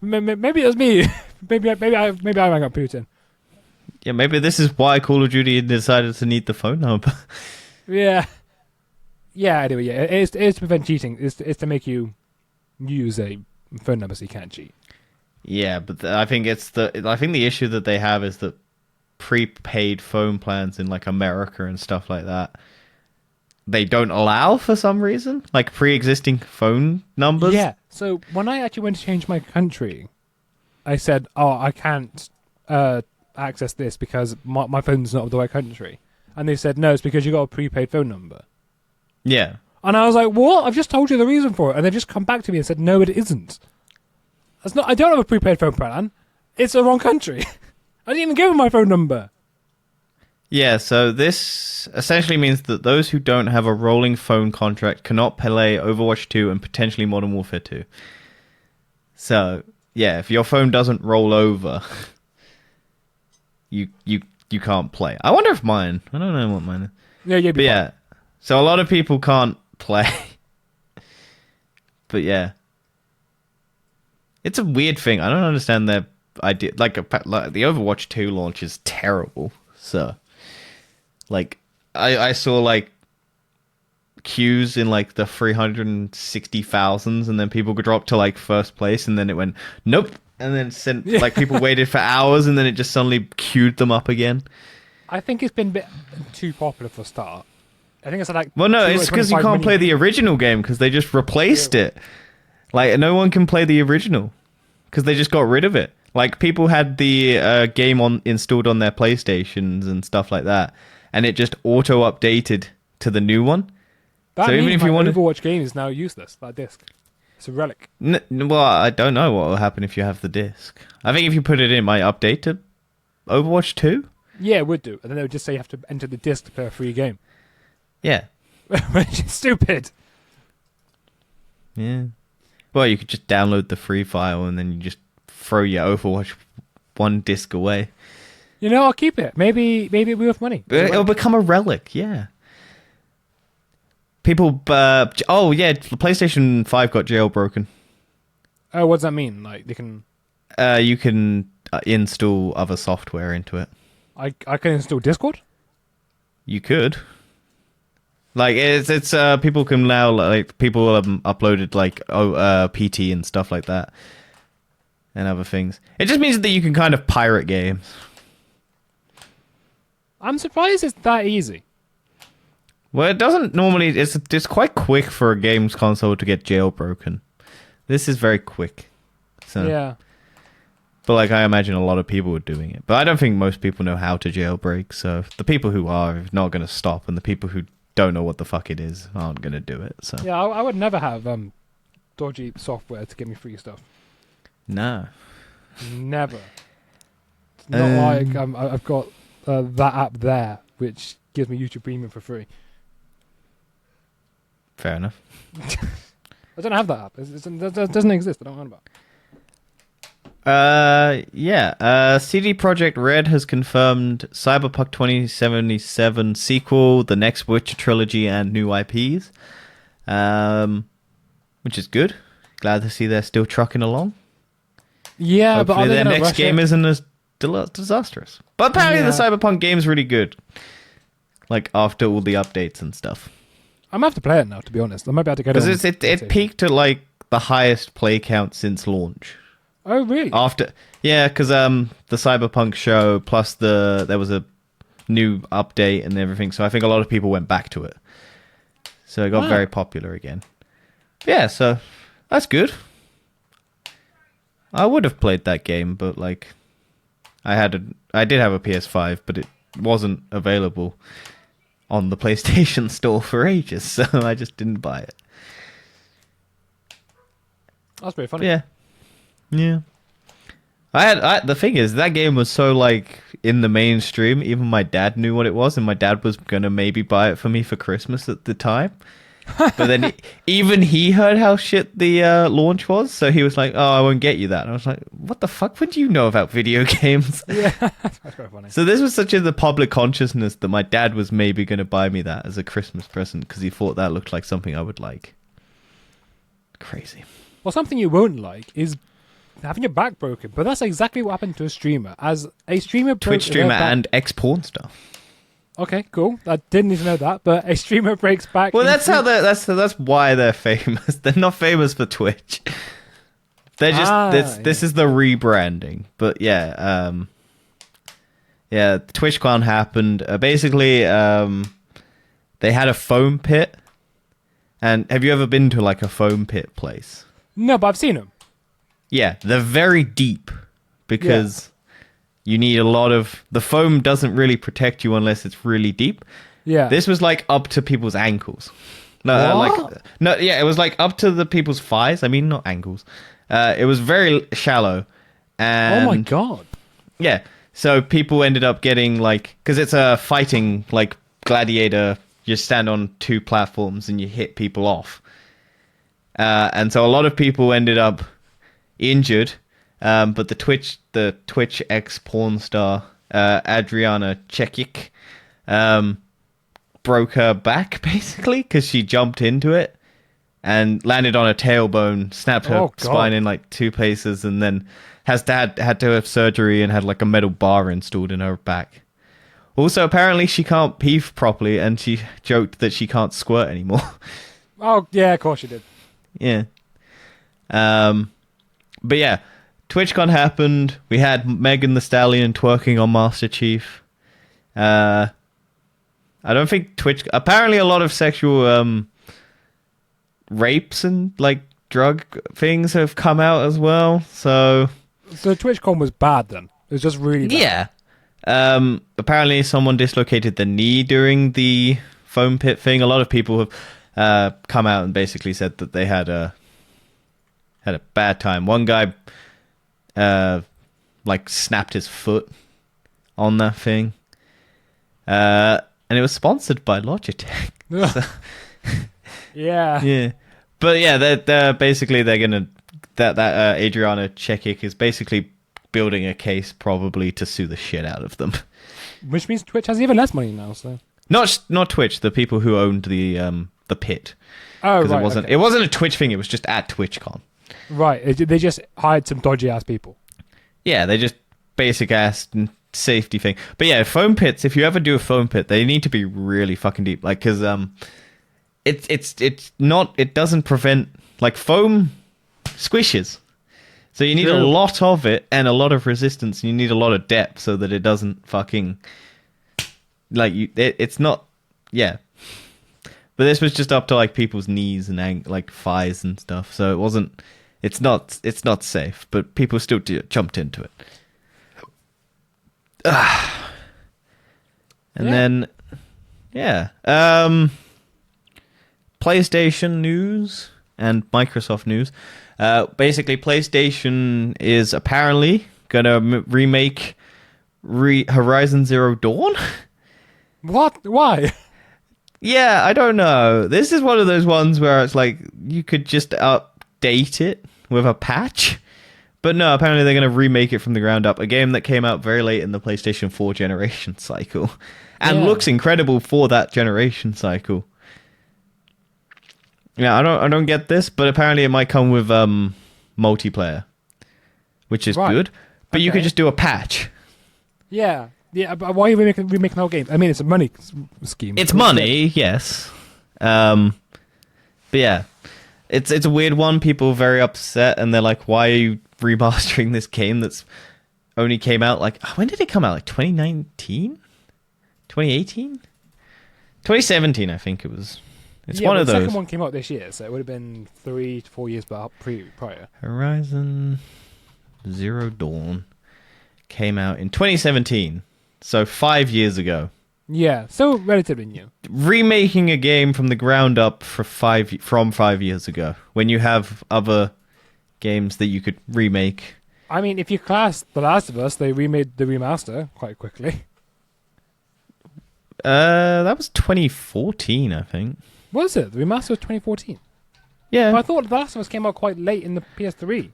Maybe it was me. maybe I rang up Putin. Yeah, maybe this is why Call of Duty decided to need the phone number. Yeah. Yeah, anyway, yeah. It's to prevent cheating. It's to make you use a phone number so you can't cheat. Yeah, but I think the issue that they have is that prepaid phone plans in like America and stuff like that, they don't allow for some reason, like pre-existing phone numbers. Yeah. So when I actually went to change my country, I said, "Oh, I can't access this because my phone's not of the right country," and they said, "No, it's because you got a prepaid phone number." Yeah. And I was like, "What? I've just told you the reason for it," and they've just come back to me and said, "No, it isn't. That's not. I don't have a prepaid phone plan. It's the wrong country. I didn't even give them my phone number." Yeah, so this essentially means that those who don't have a rolling phone contract cannot play Overwatch 2 and potentially Modern Warfare 2. So, yeah, if your phone doesn't roll over, you can't play. I wonder if mine... I don't know what mine is. Yeah, But yeah, so a lot of people can't play. But yeah. It's a weird thing. I don't understand their idea. Like the Overwatch 2 launch is terrible. So... Like, I saw, like, queues in, like, the 360,000s, and then people could drop to, like, first place, and then it went, nope, and then sent, like, people waited for hours, and then it just suddenly queued them up again. I think it's been a bit too popular for a start. I think it's like... Well, no, it's because you can't play the original game, because they just replaced it. Like, no one can play the original, because they just got rid of it. Like, people had the game installed on their PlayStations and stuff like that, and it just auto-updated to the new one. That So means even if my you wanted- Overwatch game is now useless. That disc. It's a relic. Well, I don't know what will happen if you have the disc. I think if you put it in, it might update to Overwatch 2. Yeah, it would do. And then they would just say you have to enter the disc to play a free game. Yeah. Which is stupid. Yeah. Well, you could just download the free file and then you just throw your Overwatch 1 disc away. You know, I'll keep it. Maybe it'll be worth money. It'll become a relic, yeah. People, oh yeah, the PlayStation 5 got jailbroken. Oh, what does that mean? Like, they can... You can install other software into it. I can install Discord? You could. Like, it's people can now, like, people uploaded, like, PT and stuff like that. And other things. It just means that you can kind of pirate games. I'm surprised it's that easy. Well, it doesn't normally... It's quite quick for a games console to get jailbroken. This is very quick. So. Yeah. But, like, I imagine a lot of people are doing it. But I don't think most people know how to jailbreak, so the people who are not going to stop, and the people who don't know what the fuck it is aren't going to do it, so... Yeah, I would never have dodgy software to get me free stuff. No. Never. It's not like I've got that app there, which gives me YouTube Premium for free. Fair enough. I don't have that app. It doesn't exist. I don't know about. CD Projekt Red has confirmed Cyberpunk 2077 sequel, the next Witcher trilogy, and new IPs, which is good. Glad to see they're still trucking along. Yeah, Hopefully but their next game isn't as disastrous. But apparently the Cyberpunk game's really good. Like, after all the updates and stuff. I'm gonna have to play it now, to be honest. I might be able to get it. Because it peaked at, like, the highest play count since launch. Oh, really? Because the Cyberpunk show plus there was a new update and everything, so I think a lot of people went back to it. So it got very popular again. Yeah, so that's good. I would have played that game, but like I did have a PS5, but it wasn't available on the PlayStation Store for ages, so I just didn't buy it. That's pretty funny. Yeah. The thing is, that game was so like in the mainstream, even my dad knew what it was, and my dad was gonna maybe buy it for me for Christmas at the time. But then even he heard how shit the launch was, so he was like, "Oh, I won't get you that." And I was like, "What the fuck would you know about video games?" Yeah, that's quite funny. So this was such in the public consciousness that my dad was maybe gonna buy me that as a Christmas present because he thought that looked like something I would like. Crazy. Well, something you won't like is having your back broken, but that's exactly what happened to a streamer. As a streamer, Twitch streamer and ex-porn star. Okay, cool. I didn't need to know that, but a streamer breaks back. Well, that's why they're famous. They're not famous for Twitch. They're just this is the rebranding. But yeah, TwitchCon happened. Basically, they had a foam pit. And have you ever been to like a foam pit place? No, but I've seen them. Yeah, they're very deep because you need a lot of... The foam doesn't really protect you unless it's really deep. Yeah. This was like up to people's ankles. What? It was like up to the people's thighs. I mean, not ankles. It was very shallow. And oh my god. Yeah, so people ended up getting like... Because it's a fighting, like, gladiator... You stand on two platforms and you hit people off. And so a lot of people ended up injured. But the Twitch ex-porn star, Adriana Chekic, broke her back, basically, because she jumped into it and landed on a tailbone, snapped her spine in like 2 places, and then had to have surgery and had like a metal bar installed in her back. Also, apparently she can't pee properly, and she joked that she can't squirt anymore. Oh, yeah, of course she did. Yeah. But yeah, TwitchCon happened. We had Megan Thee Stallion twerking on Master Chief. I don't think Twitch... Apparently a lot of sexual rapes and like drug things have come out as well, so... So TwitchCon was bad then? It was just really bad? Yeah. Apparently someone dislocated the knee during the foam pit thing. A lot of people come out and basically said that they had a bad time. One guy like snapped his foot on that thing, and it was sponsored by Logitech. Yeah. Yeah, but yeah, they're basically they're gonna that Adriana Chekik is basically building a case probably to sue the shit out of them. Which means Twitch has even less money now. So Not Twitch, the people who owned the pit. oh Because right, it wasn't a Twitch thing, it was just at TwitchCon. right. They just hired some dodgy ass people. Yeah, they just basic ass safety thing. But yeah, foam pits, if you ever do a foam pit, they need to be really fucking deep. Like, because it doesn't prevent, like, foam squishes. So you need a lot of it and a lot of resistance, and you need a lot of depth so that it doesn't fucking, like, it's not, yeah. But this was just up to, like, people's knees and like thighs and stuff, so it's not safe, but people still jumped into it. And then, yeah, PlayStation news and Microsoft news. Basically, PlayStation is apparently gonna remake Horizon Zero Dawn. What? Why? Yeah, I don't know. This is one of those ones where it's like you could just update it with a patch. But no, apparently they're going to remake it from the ground up. A game that came out very late in the PlayStation 4 generation cycle. And looks incredible for that generation cycle. Yeah, I don't get this, but apparently it might come with multiplayer. Which is good. But you could just do a patch. Yeah. Yeah, but why are you remaking the whole game? I mean, it's a money scheme. It's money, yes. But yeah. It's a weird one. People are very upset, and they're like, why are you remastering this game that's only came out, like, when did it come out? Like 2019? 2018? 2017, I think it was. It's one of those. The second one came out this year, so it would have been 3 to 4 years prior. Horizon Zero Dawn came out in 2017, so 5 years ago. Yeah, so relatively new. Remaking a game from the ground up from 5 years ago, when you have other games that you could remake. I mean, if you class The Last of Us, they remade the remaster quite quickly. That was 2014, I think. Was it? The remaster was 2014. Yeah. But I thought The Last of Us came out quite late in the PS3.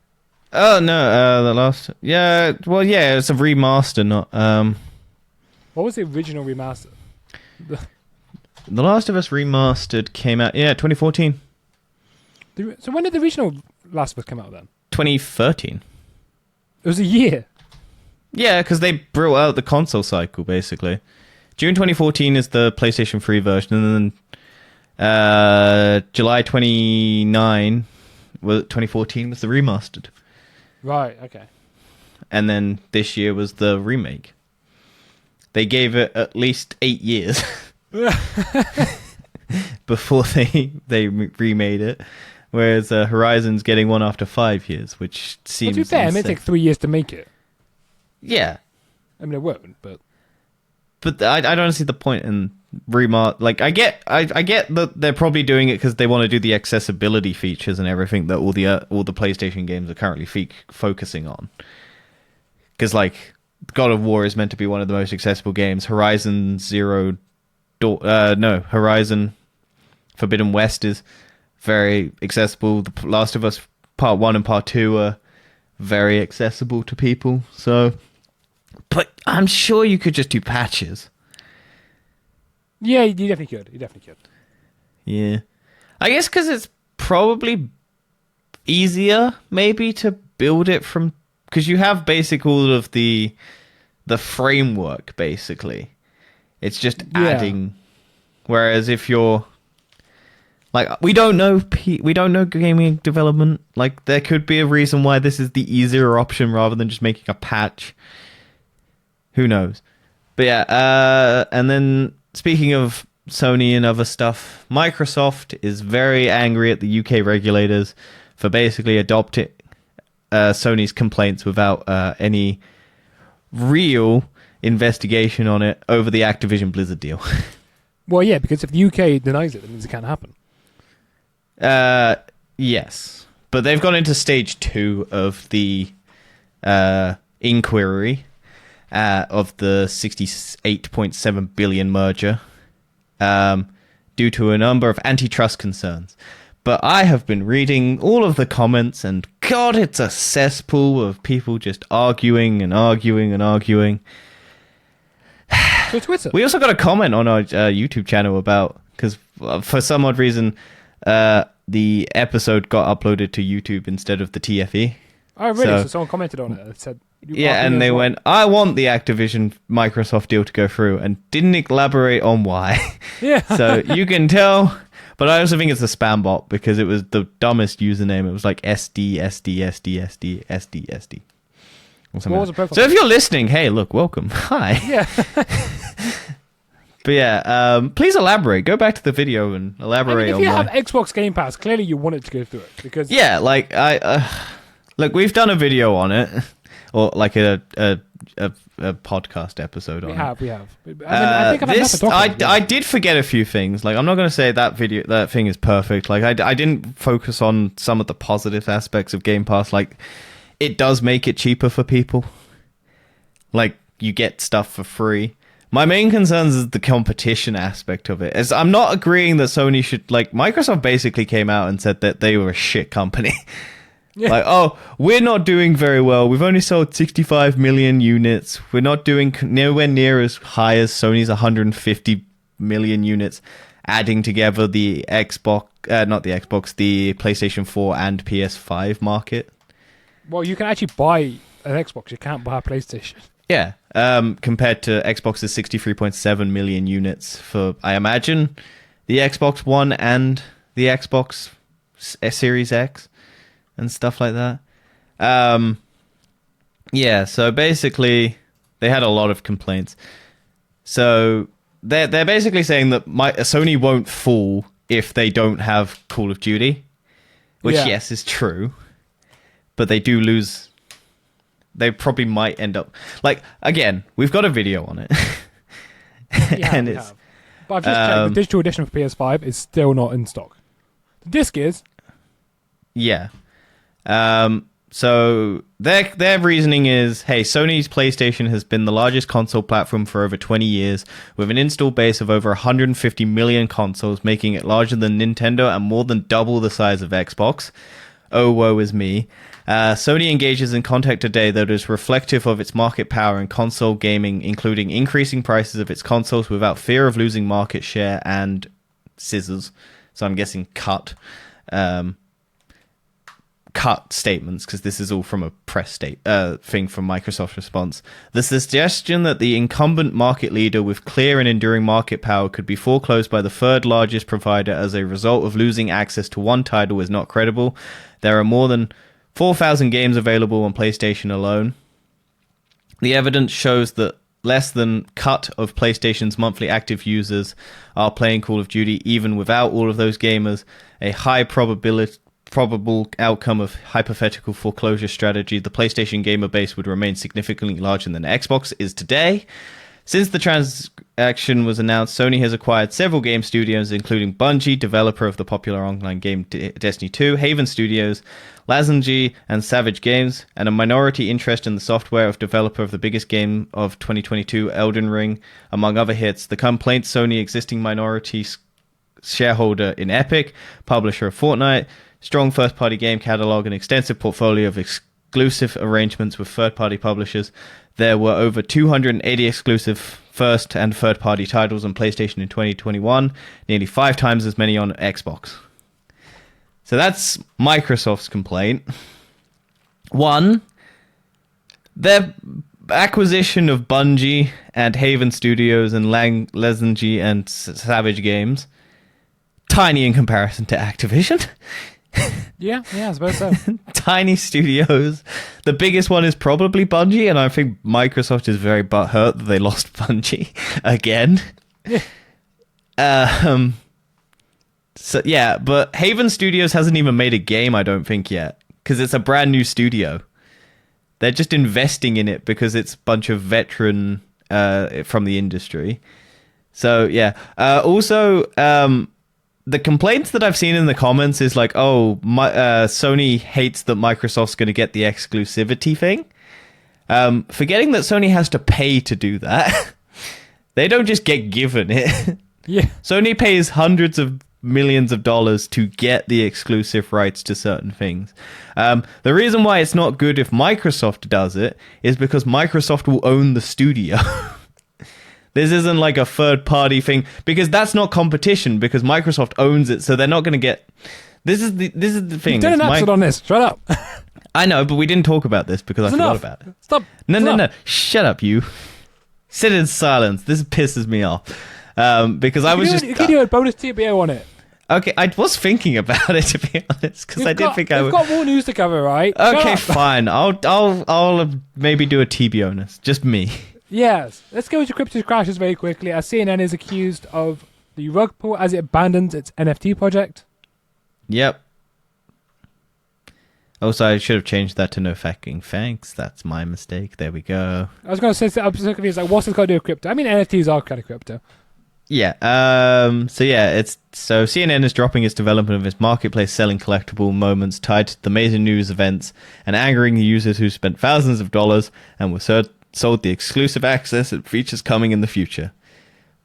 Oh no, the last. Yeah, well, yeah, it's a remaster, not. What was the original remaster? The Last of Us Remastered came out, 2014. So when did the original Last of Us come out then? 2013. It was a year. Yeah, because they brought out the console cycle, basically. June 2014 is the PlayStation 3 version, and then July 2014 was the remastered. Right, okay. And then this year was the remake. They gave it at least 8 years before they remade it, whereas Horizon's getting one after 5 years, which seems. Well, to be fair, I mean, it takes 3 years to make it. Yeah, I mean, it won't, but I don't see the point in like I get that they're probably doing it because they want to do the accessibility features and everything that all the PlayStation games are currently focusing on. Because like God of War is meant to be one of the most accessible games. Horizon Horizon Forbidden West is very accessible. The Last of Us Part 1 and Part 2 are very accessible to people. So, but I'm sure you could just do patches. yeah, you definitely could. Yeah. I guess because it's probably easier, maybe, to build it from... Because you have all of the framework, basically. It's just adding... Whereas if you're... Like, we don't know gaming development. Like, there could be a reason why this is the easier option rather than just making a patch. Who knows? But yeah, and then... Speaking of Sony and other stuff, Microsoft is very angry at the UK regulators for basically adopting Sony's complaints without any real investigation on it over the Activision Blizzard deal. Well, yeah, because if the UK denies it, that means it can't happen. Yes, but they've gone into stage 2 of the inquiry of the 68.7 billion merger due to a number of antitrust concerns. But I have been reading all of the comments, and God, it's a cesspool of people just arguing and arguing and arguing. So Twitter. We also got a comment on our YouTube channel about, because for some odd reason, the episode got uploaded to YouTube instead of the TFE. Oh, really? So someone commented on it and said... Yeah, and they went, I want the Activision Microsoft deal to go through, and didn't elaborate on why. Yeah. So you can tell... But I also think it's a spam bot because it was the dumbest username. It was like SD, SD, SD, SD, SD, SD. Or something. What was the profile? So if you're listening, hey, look, welcome. Hi. Yeah. But yeah, please elaborate. Go back to the video and elaborate on if you why. have Xbox Game Pass, clearly you want it to go through it. Because Yeah, like, look, we've done a video on it. Or like a podcast episode on it. we have. I think I've had enough to talk about. I did forget a few things. Like, I'm not going to say that thing is perfect. Like, I didn't focus on some of the positive aspects of Game Pass. Like, it does make it cheaper for people. Like, you get stuff for free. My main concerns is the competition aspect of it. As I'm not agreeing that Sony should, like, Microsoft basically came out and said that they were a shit company. Yeah. Like, oh, we're not doing very well. We've only sold 65 million units. We're not doing nowhere near as high as Sony's 150 million units, adding together the Xbox, the PlayStation 4 and PS5 market. Well, you can actually buy an Xbox. You can't buy a PlayStation. Yeah, compared to Xbox's 63.7 million units for, I imagine, the Xbox One and the Xbox Series X. And stuff like that. Yeah, so basically, they had a lot of complaints. So they're basically saying that Sony won't fall if they don't have Call of Duty, which yes is true, but they do lose. They probably might end up like again. We've got a video on it, and it's. But I've just checked. The digital edition of PS5 is still not in stock. The disc is. Yeah. So their reasoning is, hey, Sony's PlayStation has been the largest console platform for over 20 years, with an install base of over 150 million consoles, making it larger than Nintendo and more than double the size of Xbox. Oh, woe is me. Sony engages in content today that is reflective of its market power in console gaming, including increasing prices of its consoles without fear of losing market share and scissors. So I'm guessing cut statements, because this is all from a press thing from Microsoft's response. The suggestion that the incumbent market leader with clear and enduring market power could be foreclosed by the third largest provider as a result of losing access to one title is not credible. There are more than 4,000 games available on PlayStation alone. The evidence shows that less than cut of PlayStation's monthly active users are playing Call of Duty even without all of those gamers. A high probable outcome of hypothetical foreclosure strategy, the PlayStation gamer base would remain significantly larger than Xbox is today. Since the transaction was announced, Sony has acquired several game studios, including Bungie, developer of the popular online game Destiny 2, Haven Studios, Lazengy, and Savage Games, and a minority interest in the software of developer of the biggest game of 2022, Elden Ring, among other hits. The complaint Sony existing minority shareholder in Epic, publisher of Fortnite, strong first-party game catalog, and extensive portfolio of exclusive arrangements with third-party publishers. There were over 280 exclusive first and third-party titles on PlayStation in 2021, nearly 5 times as many on Xbox. So that's Microsoft's complaint. One, their acquisition of Bungie and Haven Studios and Lazengy and Savage Games, tiny in comparison to Activision. Yeah, I suppose so. Tiny studios. The biggest one is probably Bungie, and I think Microsoft is very butthurt that they lost Bungie again. Yeah. So yeah, but Haven Studios hasn't even made a game, I don't think, yet, because it's a brand new studio. They're just investing in it because it's a bunch of veteran from the industry. So yeah. Also, the complaints that I've seen in the comments is like, oh, Sony hates that Microsoft's going to get the exclusivity thing. Forgetting that Sony has to pay to do that. They don't just get given it. Yeah. Sony pays hundreds of millions of dollars to get the exclusive rights to certain things. The reason why it's not good if Microsoft does it is because Microsoft will own the studio. This isn't like a third party thing, because that's not competition, because Microsoft owns it, so they're not going to get. This is the thing. You've done an episode on this. Shut up. I know, but we didn't talk about this because I forgot about it. Stop. No. Shut up, you. Sit in silence. This pisses me off. Because I was just. You can do a bonus TBO on it. Okay, I was thinking about it, to be honest, because I did think I would. We've got more news to cover, right? Okay, fine. I'll maybe do a TBonus. Just me. Yes. Let's go into crypto crashes very quickly, as CNN is accused of the rug pull as it abandons its NFT project. Yep. Also, I should have changed that to no fucking thanks. That's my mistake. There we go. I was going to say, I'm so confused, like, what's this got to do with crypto? I mean, NFTs are kind of crypto. Yeah. So CNN is dropping its development of its marketplace, selling collectible moments tied to the major news events and angering the users who spent thousands of dollars and were sold the exclusive access and features coming in the future.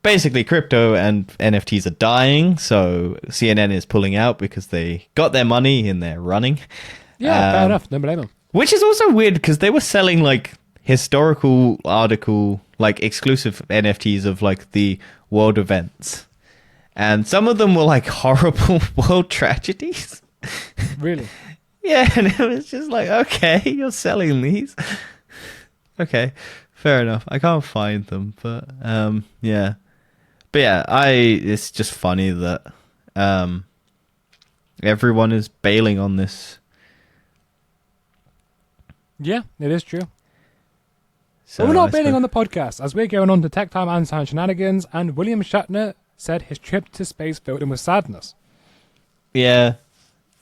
Basically, crypto and NFTs are dying, so CNN is pulling out because they got their money and they're running. Yeah, fair enough. Don't blame them. Which is also weird because they were selling like historical article, like exclusive NFTs of like the world events. And some of them were like horrible world tragedies. Really? Yeah, and it was just like, okay, you're selling these. Okay, fair enough. I can't find them, but yeah. But yeah, it's just funny that everyone is bailing on this. Yeah, it is true. So But we're not bailing on the podcast, as we're going on to Tech Time and Science Shenanigans, and William Shatner said his trip to space filled him with sadness. Yeah,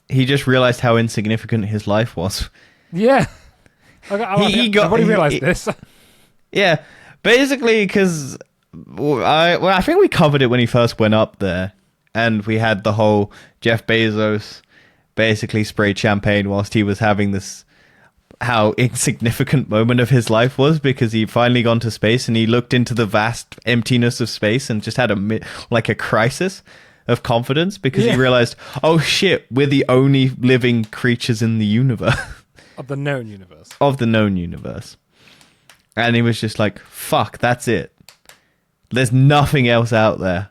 he just realized how insignificant his life was. Yeah. I've already realised this. Yeah, basically because I think we covered it when he first went up there, and we had the whole Jeff Bezos basically sprayed champagne whilst he was having this how insignificant moment of his life was, because he'd finally gone to space and he looked into the vast emptiness of space and just had a crisis of confidence because he realized, oh shit, we're the only living creatures in the universe. Of the known universe. Of the known universe. And he was just like, fuck, that's it. There's nothing else out there.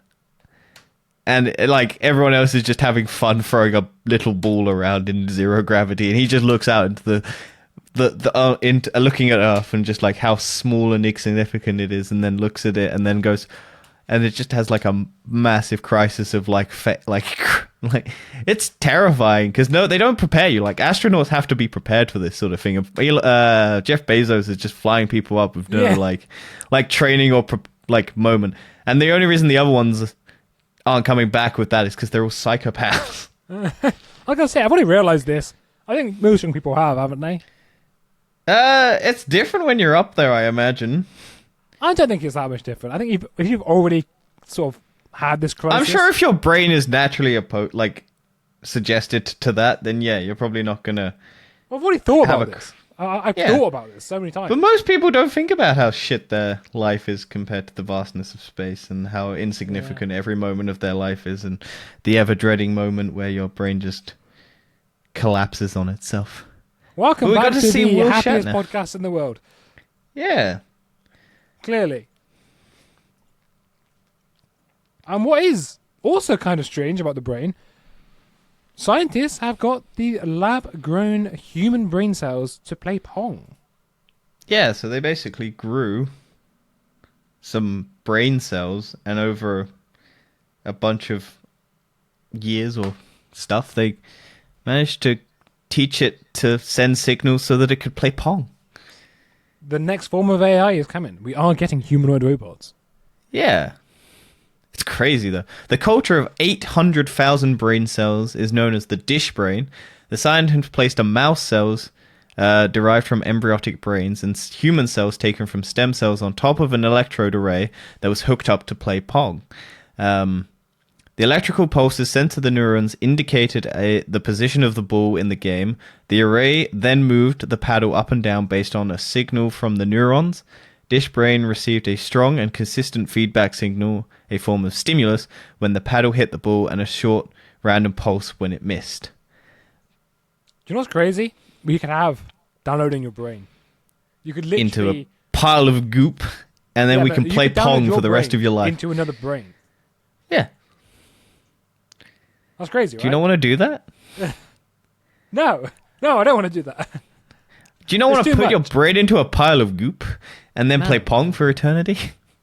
And like everyone else is just having fun throwing a little ball around in zero gravity, and he just looks out into looking at Earth and just like how small and insignificant it is, and then looks at it and then goes, and it just has like a massive crisis of like it's terrifying because no, they don't prepare you. Like astronauts have to be prepared for this sort of thing. Jeff Bezos is just flying people up with no like training or moment, and the only reason the other ones aren't coming back with that is because they're all psychopaths. I was gonna say, I've only realised this. I think most young people haven't they? It's different when you're up there, I imagine. I don't think it's that much different. I think if you've already sort of had this crisis, I'm sure if your brain is naturally suggested to that, then yeah, you're probably not gonna. Well, I've already thought about this. I've thought about this so many times. But most people don't think about how shit their life is compared to the vastness of space, and how insignificant every moment of their life is, and the ever-dreading moment where your brain just collapses on itself. Welcome back to the happiest podcast in the world. Yeah. Clearly. And what is also kind of strange about the brain, scientists have got the lab-grown human brain cells to play Pong. Yeah, so they basically grew some brain cells, and over a bunch of years or stuff, they managed to teach it to send signals so that it could play Pong. The next form of AI is coming. We are getting humanoid robots. Yeah. It's crazy, though. The culture of 800,000 brain cells is known as the dish brain. The scientists placed a mouse cells derived from embryonic brains and human cells taken from stem cells on top of an electrode array that was hooked up to play Pong. The electrical pulses sent to the neurons indicated the position of the ball in the game. The array then moved the paddle up and down based on a signal from the neurons. Dish Brain received a strong and consistent feedback signal, a form of stimulus, when the paddle hit the ball and a short random pulse when it missed. Do you know what's crazy? You can have downloading your brain. You could literally Into a pile of goop, and then we can play Pong for the rest of your life. Into another brain. Yeah. That's crazy, right? Do you not want to do that? No, I don't want to do that. Do you not want to put your brain into a pile of goop and then No. play Pong for eternity?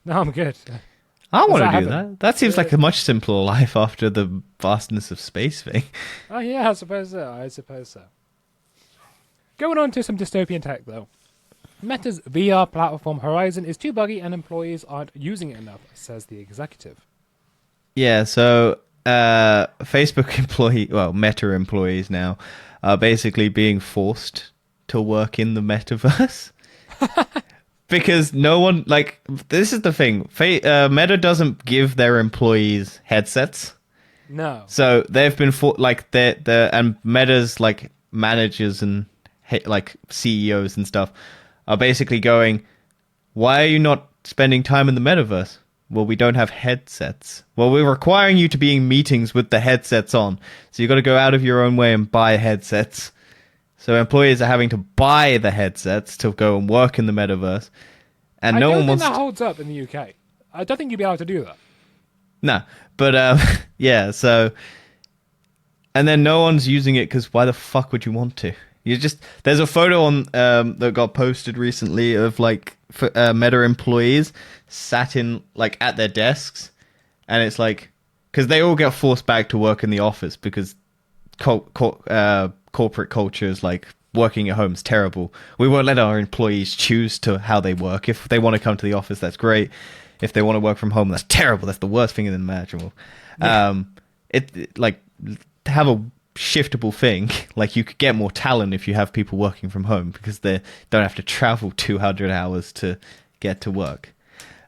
No, I'm good. I want that to do happen? that. That seems like a much simpler life after the vastness of space thing. Oh yeah, I suppose so. Going on to some dystopian tech though. Meta's VR platform Horizon is too buggy and employees aren't using it enough, says the executive. Yeah, so Facebook Meta employees now are basically being forced to work in the metaverse. Because no one, like, this is the thing. Meta doesn't give their employees headsets. No. So they've been and Meta's like managers and like CEOs and stuff are basically going, why are you not spending time in the metaverse? Well, we don't have headsets. Well, we're requiring you to be in meetings with the headsets on. So you've got to go out of your own way and buy headsets. So employees are having to buy the headsets to go and work in the metaverse. And no one wants I don't think that holds up in the UK. I don't think you'd be able to do that. No, but yeah, so, and then no one's using it because why the fuck would you want to? There's a photo on that got posted recently of like Meta employees sat in like at their desks, and it's like because they all get forced back to work in the office because corporate culture is like working at home is terrible. We won't let our employees choose to how they work. If they want to come to the office, that's great. If they want to work from home, that's terrible. That's the worst thing imaginable. Yeah. It like to have a shiftable thing. Like you could get more talent if you have people working from home because they don't have to travel 200 hours to get to work.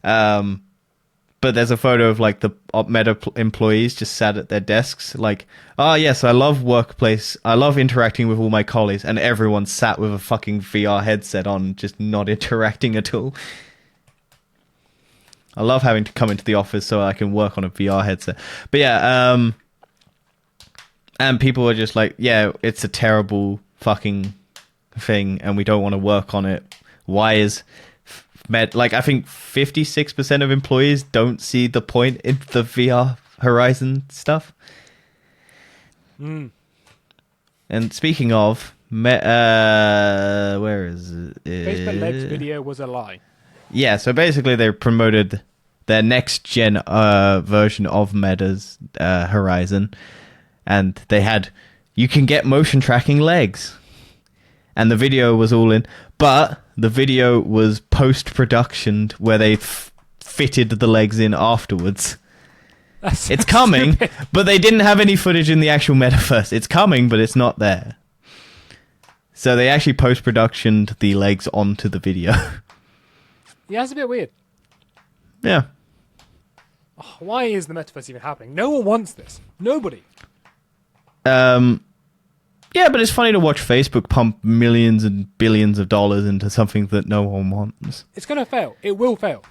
But there's a photo of like the Meta employees just sat at their desks like, oh yes, I love workplace. I love interacting with all my colleagues, and everyone sat with a fucking VR headset on, just not interacting at all. I love having to come into the office so I can work on a VR headset. But yeah, and people are just like, yeah, it's a terrible fucking thing and we don't want to work on it. Why is like I think 56% of employees don't see the point in the VR Horizon stuff. Mm. And speaking of, where is it? Facebook Legs video was a lie. Yeah, so basically they promoted their next gen version of Meta's Horizon, and they had you can get motion tracking legs, and the video was all in, but the video was post-production where they fitted the legs in afterwards. It's coming, but they didn't have any footage in the actual metaverse. It's coming, but it's not there. So they actually post-productioned the legs onto the video. Yeah, it's a bit weird. Yeah. Oh, why is the metaverse even happening? No one wants this. Nobody. Yeah, but it's funny to watch Facebook pump millions and billions of dollars into something that no one wants. It's going to fail. It will fail.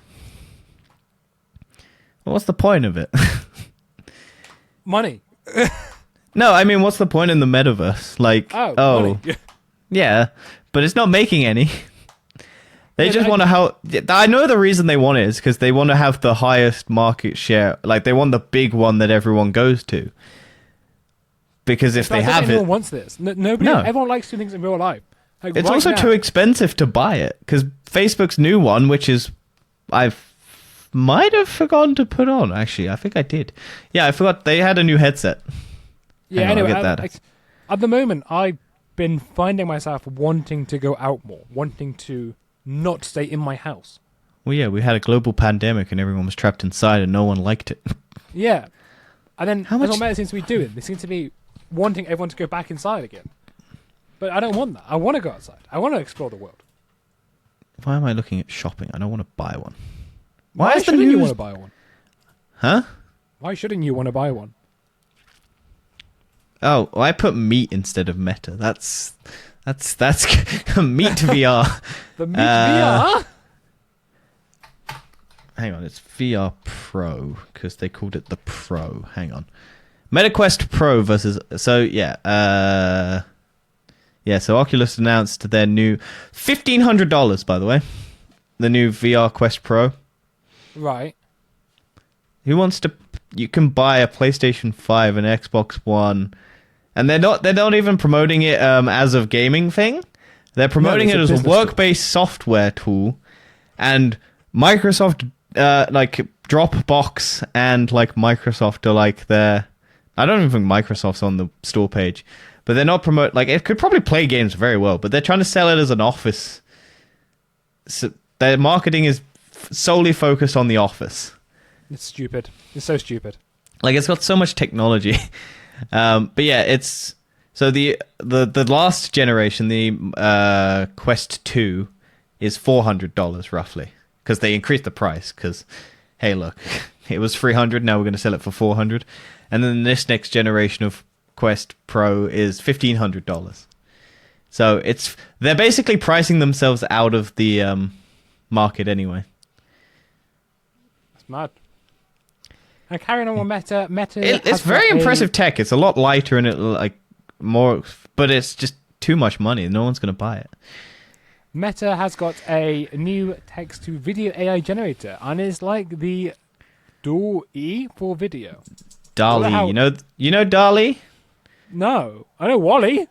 Well, what's the point of it? Money. No, I mean, what's the point in the metaverse? Like, money. Yeah, but it's not making any. They Yeah, just want to I know the reason they want it is because they want to have the highest market share. Like, they want the big one that everyone goes to. Because if they have anyone it... wants this. Nobody. No. Everyone likes doing things in real life. Like, It's right also now, too expensive to buy it. Because Facebook's new one, which is... might have forgotten to put on, actually. I think I did. Yeah, I forgot. They had a new headset. Yeah, Hang on, anyway, I'll get that. at the moment, I've been finding myself wanting to go out more, wanting to not stay in my house. Well, yeah, we had a global pandemic and everyone was trapped inside and no one liked it. Yeah. And then How that's much- what Meta seems to be doing. They seem to be wanting everyone to go back inside again. But I don't want that. I want to go outside. I want to explore the world. Why am I looking at shopping? I don't want to buy one. Why is the shouldn't you news... want to buy one? Huh? Why shouldn't you want to buy one? Oh, well, I put meat instead of meta. That's meat VR. The Meet VR? Hang on, it's VR Pro because they called it the Pro. Hang on, MetaQuest Pro versus. So yeah, So Oculus announced their new $1,500. By the way, the new VR Quest Pro. Right. Who wants to? You can buy a PlayStation 5 and Xbox One, and they're not even promoting it as a gaming thing. They're promoting it as a work-based software tool, and Microsoft like Dropbox and like Microsoft are like their. I don't even think Microsoft's on the store page, but they're not promote. Like it could probably play games very well, but they're trying to sell it as an office. So their marketing is solely focused on the office. It's stupid. It's so stupid. Like it's got so much technology, but yeah, it's so the last generation, the Quest 2, is $400 roughly because they increased the price. Because hey, look, it was $300. Now we're going to sell it for $400, and then this next generation of Quest Pro is $1,500. So they're basically pricing themselves out of the market anyway. It's mad. And carrying on with Meta it's very impressive tech. It's a lot lighter and it like more, but it's just too much money. No one's going to buy it. Meta has got a new text-to-video AI generator, and it's like the DALL-E for video. DALL-E, you know DALL-E? No, I know Wall-E.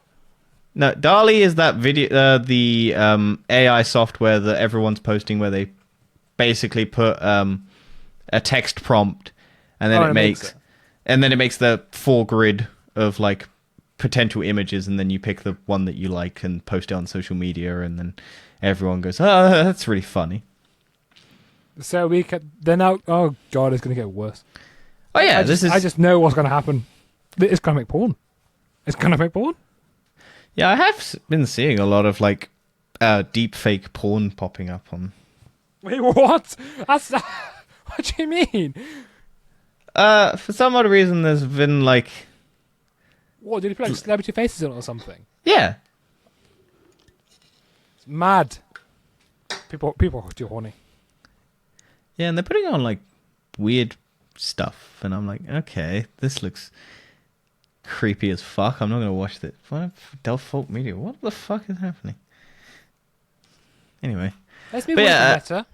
No, DALL-E is that video, the AI software that everyone's posting, where they basically put a text prompt, and then it makes the full grid of like potential images, and then you pick the one that you like and post it on social media, and then everyone goes, "Oh, that's really funny." So they're now. Oh god, it's going to get worse. Oh yeah, I just know what's going to happen. It's going to make porn. It's going to make porn. Yeah, I have been seeing a lot of like deep fake porn popping up on. Wait, what? That's what do you mean? For some odd reason, there's been like. What did he put like celebrity faces on it or something? Yeah. It's mad. People are too horny. Yeah, and they're putting on like weird stuff, and I'm like, okay, this looks creepy as fuck. I'm not gonna watch this. What Default Media? What the fuck is happening? Anyway, let's move on to Meta.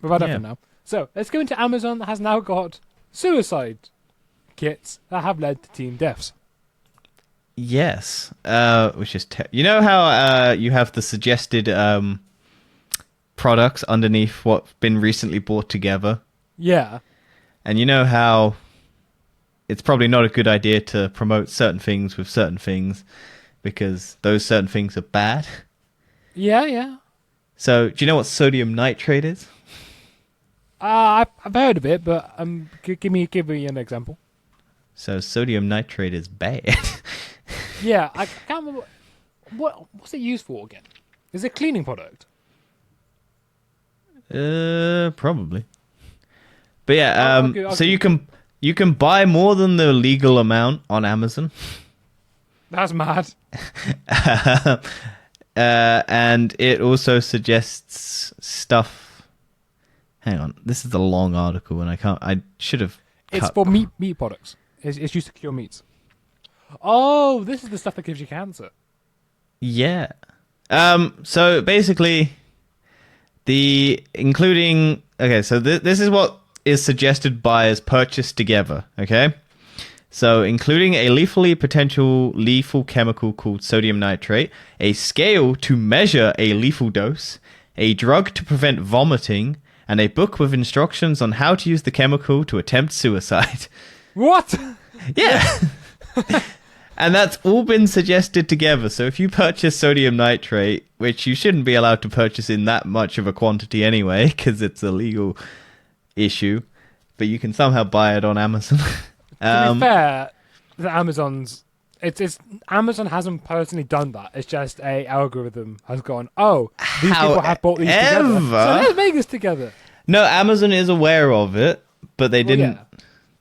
We've had enough now. So let's go into Amazon that has now got suicide kits that have led to teen deaths. Yes, which is you know how you have the suggested products underneath what's been recently brought together. Yeah, and you know how it's probably not a good idea to promote certain things with certain things because those certain things are bad. Yeah. So, do you know what sodium nitrate is? I've heard of it, but give me an example. So, sodium nitrate is bad. Yeah, I can't remember. What's it used for again? Is it a cleaning product? Probably. But yeah, okay. So you can buy more than the legal amount on Amazon. That's mad. And it also suggests stuff. Hang on, this is a long article, and I should have. It's for meat products. It's used to cure meats. Oh, this is the stuff that gives you cancer. Yeah. So basically, okay. So this is what is suggested buyers purchase together. Okay. So, including a potential lethal chemical called sodium nitrate, a scale to measure a lethal dose, a drug to prevent vomiting, and a book with instructions on how to use the chemical to attempt suicide. What? Yeah. And that's all been suggested together. So if you purchase sodium nitrate, which you shouldn't be allowed to purchase in that much of a quantity anyway, because it's a legal issue, but you can somehow buy it on Amazon. To be fair, Amazon hasn't personally done that. It's just a algorithm has gone, oh, these people have bought these together. So let's make this together. No, Amazon is aware of it, but they Well, didn't.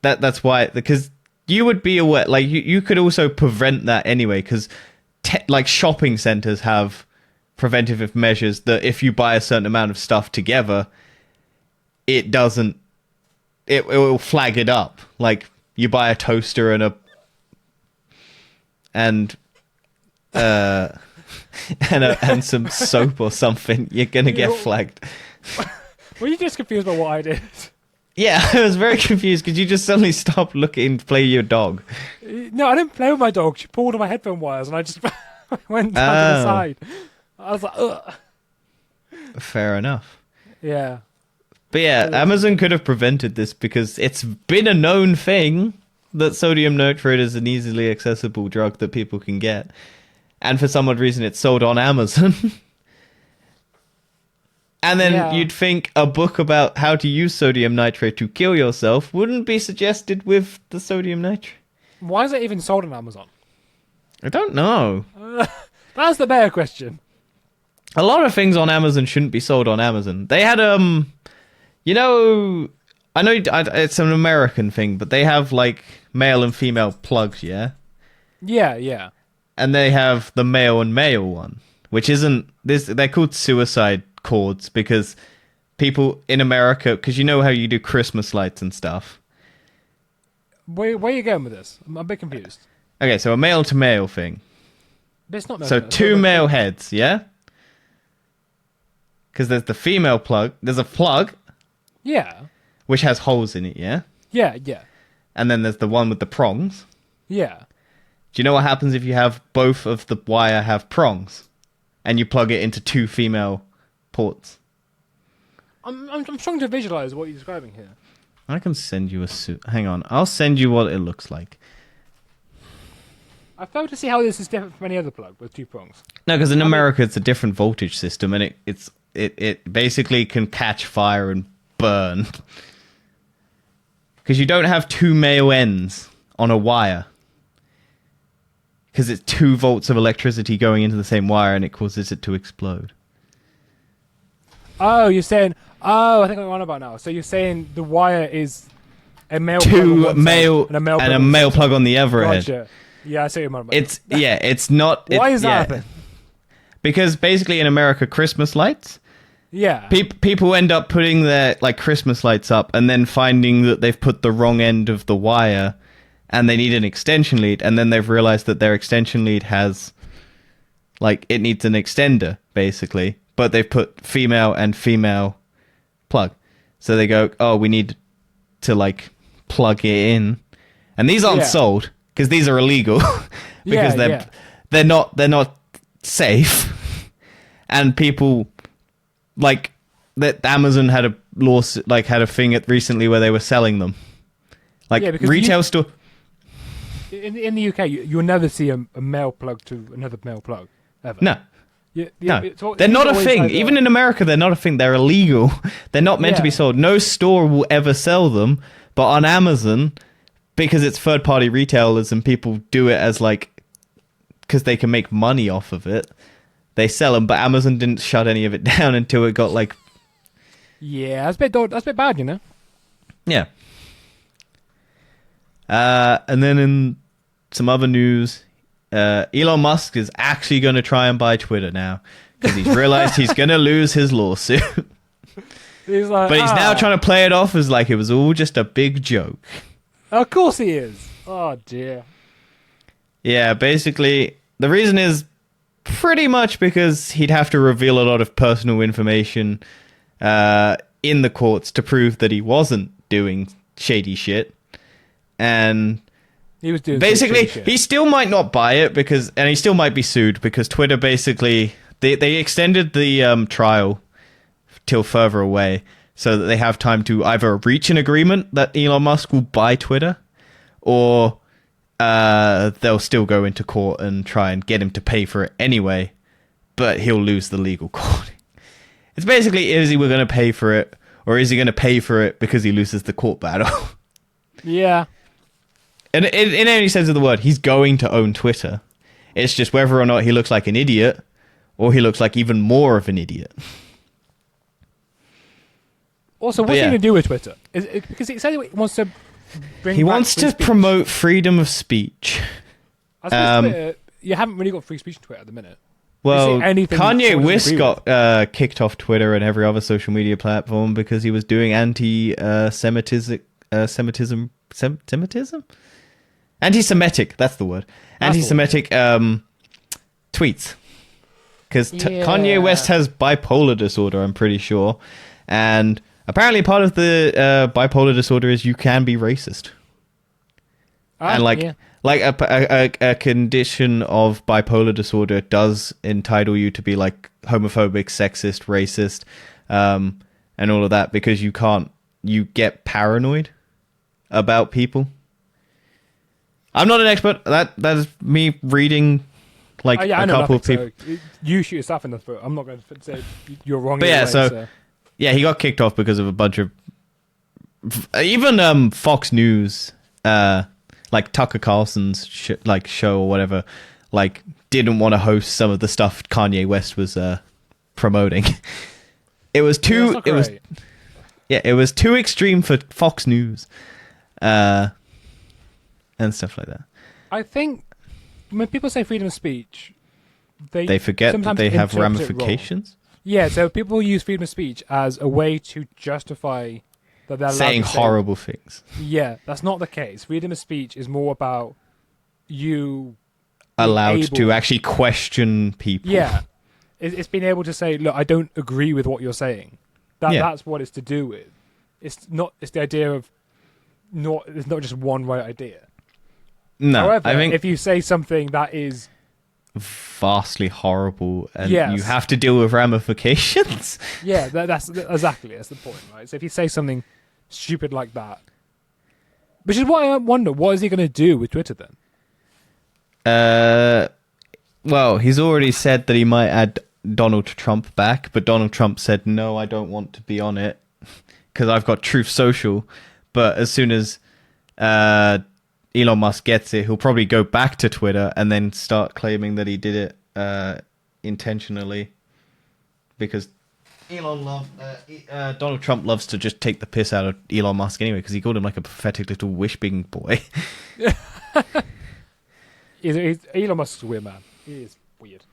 yeah. That's why, because you would be aware, like you could also prevent that anyway, because like shopping centers have preventative measures that if you buy a certain amount of stuff together, it will flag it up. Like you buy a toaster and some soap or something, you're gonna get flagged. Were you just confused by what I did? Yeah, I was very confused because you just suddenly stopped looking to play your dog. No, I didn't play with my dog. She pulled on my headphone wires, and I just went down to the side. I was like, ugh. Fair enough. Yeah. But yeah, Amazon could have prevented this because it's been a known thing that sodium nitrate is an easily accessible drug that people can get. And for some odd reason, it's sold on Amazon. And then you'd think a book about how to use sodium nitrate to kill yourself wouldn't be suggested with the sodium nitrate. Why is it even sold on Amazon? I don't know. That's the better question. A lot of things on Amazon shouldn't be sold on Amazon. They had, you know, I know it's an American thing, but they have, like, male and female plugs, yeah? Yeah, yeah. And they have the male and male one, which isn't, they're called suicide cords because people in America, because you know how you do Christmas lights and stuff. Where are you going with this? I'm a bit confused. Okay, so a male to male thing. But it's not male So to male. two male heads, yeah? Because there's the female plug. There's a plug, Yeah. which has holes in it, yeah? Yeah, yeah. And then there's the one with the prongs. Yeah. Do you know what happens if you have both of the wire have prongs? And you plug it into two female ports? I'm trying to visualize what you're describing here. I can send you a suit. Hang on. I'll send you what it looks like. I failed to see how this is different from any other plug with two prongs. No, because in America it's a different voltage system, and it basically can catch fire and burn. Because you don't have two male ends on a wire. Because it's 2 volts of electricity going into the same wire, and it causes it to explode. Oh, you're saying... Oh, I think I'm on about now. So you're saying the wire is a male plug on Two one male side and a male plug on the other end. Gotcha. Yeah, I see what you're on about. It's not... Why is that yeah. happening? Because basically in America, Christmas lights... Yeah. People end up putting their like Christmas lights up and then finding that they've put the wrong end of the wire and they need an extension lead, and then they've realized that their extension lead has like it needs an extender basically, but they've put female and female plug. So they go, "Oh, we need to like plug it in." And these aren't sold because these are illegal because they're not safe. And people like that Amazon had a lawsuit, like had a thing recently where they were selling them. Like retail store. In the UK, you'll never see a male plug to another male plug ever. No. No, they're not a thing. Even in America, they're not a thing. They're illegal. They're not meant to be sold. No store will ever sell them. But on Amazon, because it's third-party retailers and people do it as like, because they can make money off of it, they sell them. But Amazon didn't shut any of it down until it got like... Yeah, that's a bit bad, you know? Yeah. And then in some other news... Elon Musk is actually going to try and buy Twitter now because he's realized he's going to lose his lawsuit. He's like, but he's now trying to play it off as like it was all just a big joke. Of course he is. Oh, dear. Yeah, basically, the reason is pretty much because he'd have to reveal a lot of personal information in the courts to prove that he wasn't doing shady shit. And... He was doing basically, he still might not buy it and he still might be sued because Twitter basically they extended the trial till further away so that they have time to either reach an agreement that Elon Musk will buy Twitter, or they'll still go into court and try and get him to pay for it anyway, but he'll lose the legal court. It's basically, is he going to pay for it, or is he going to pay for it because he loses the court battle? Yeah. And in any sense of the word, he's going to own Twitter. It's just whether or not he looks like an idiot, or he looks like even more of an idiot. Also, what's he going to do with Twitter? Because he said he wants to bring. He back wants free to speech. promote freedom of speech. I suppose Twitter, you haven't really got free speech on Twitter at the minute. Well, anything Kanye someone West doesn't agree got kicked off Twitter and every other social media platform because he was doing anti-Semitism. Anti-Semitic. That's the word. Anti-Semitic tweets. Because Kanye West has bipolar disorder, I'm pretty sure, and apparently part of the bipolar disorder is you can be racist. And like a condition of bipolar disorder does entitle you to be like homophobic, sexist, racist, and all of that because you get paranoid about people. I'm not an expert. That is me reading like a couple of people. So you shoot yourself in the foot. I'm not going to say you're wrong. But yeah, he got kicked off because of a bunch of even Fox News. Like Tucker Carlson's show or whatever, like didn't want to host some of the stuff Kanye West was promoting. It was too. It was too extreme for Fox News, and stuff like that. I think when people say freedom of speech, they forget that they have ramifications. Yeah, so people use freedom of speech as a way to justify that they're saying horrible things. Yeah, that's not the case. Freedom of speech is more about you allowed to actually question people. Yeah, it's being able to say, look, I don't agree with what you're saying. That's what it's to do with. It's the idea of it's not just one right idea. No, however, I think if you say something that is vastly horrible and you have to deal with ramifications. Yeah, that's the point, right? So if you say something stupid like that, which is why I wonder, what is he going to do with Twitter then? Well, he's already said that he might add Donald Trump back, but Donald Trump said, no, I don't want to be on it because I've got Truth Social. But as soon as Elon Musk gets it, he'll probably go back to Twitter and then start claiming that he did it intentionally because Donald Trump loves to just take the piss out of Elon Musk anyway because he called him like a pathetic little wish-being boy. Elon Musk's a weird man. He is weird.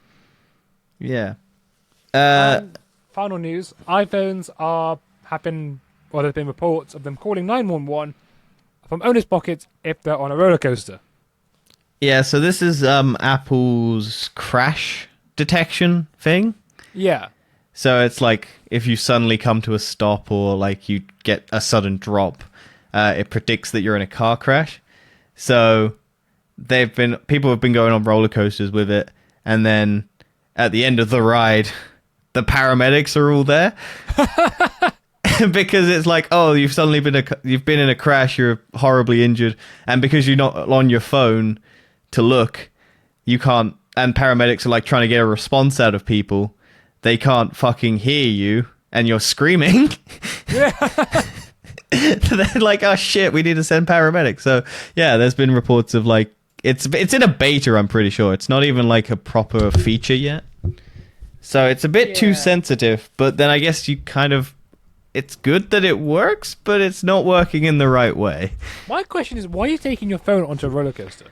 Yeah. Final news. iPhones there's been reports of them calling 911 from owners' pockets if they're on a roller coaster. Yeah, so this is Apple's crash detection thing. Yeah. So it's like if you suddenly come to a stop or like you get a sudden drop, it predicts that you're in a car crash. So people have been going on roller coasters with it, and then at the end of the ride, the paramedics are all there. Because it's like, oh, you've been in a crash, you're horribly injured, and because you're not on your phone to look, you can't. And paramedics are like trying to get a response out of people. They can't fucking hear you, and you're screaming. They're like, oh shit, we need to send paramedics. So yeah, there's been reports of like it's in a beta. I'm pretty sure it's not even like a proper feature yet. So it's a bit too sensitive. But then I guess you kind of. It's good that it works, but it's not working in the right way. My question is, why are you taking your phone onto a roller coaster?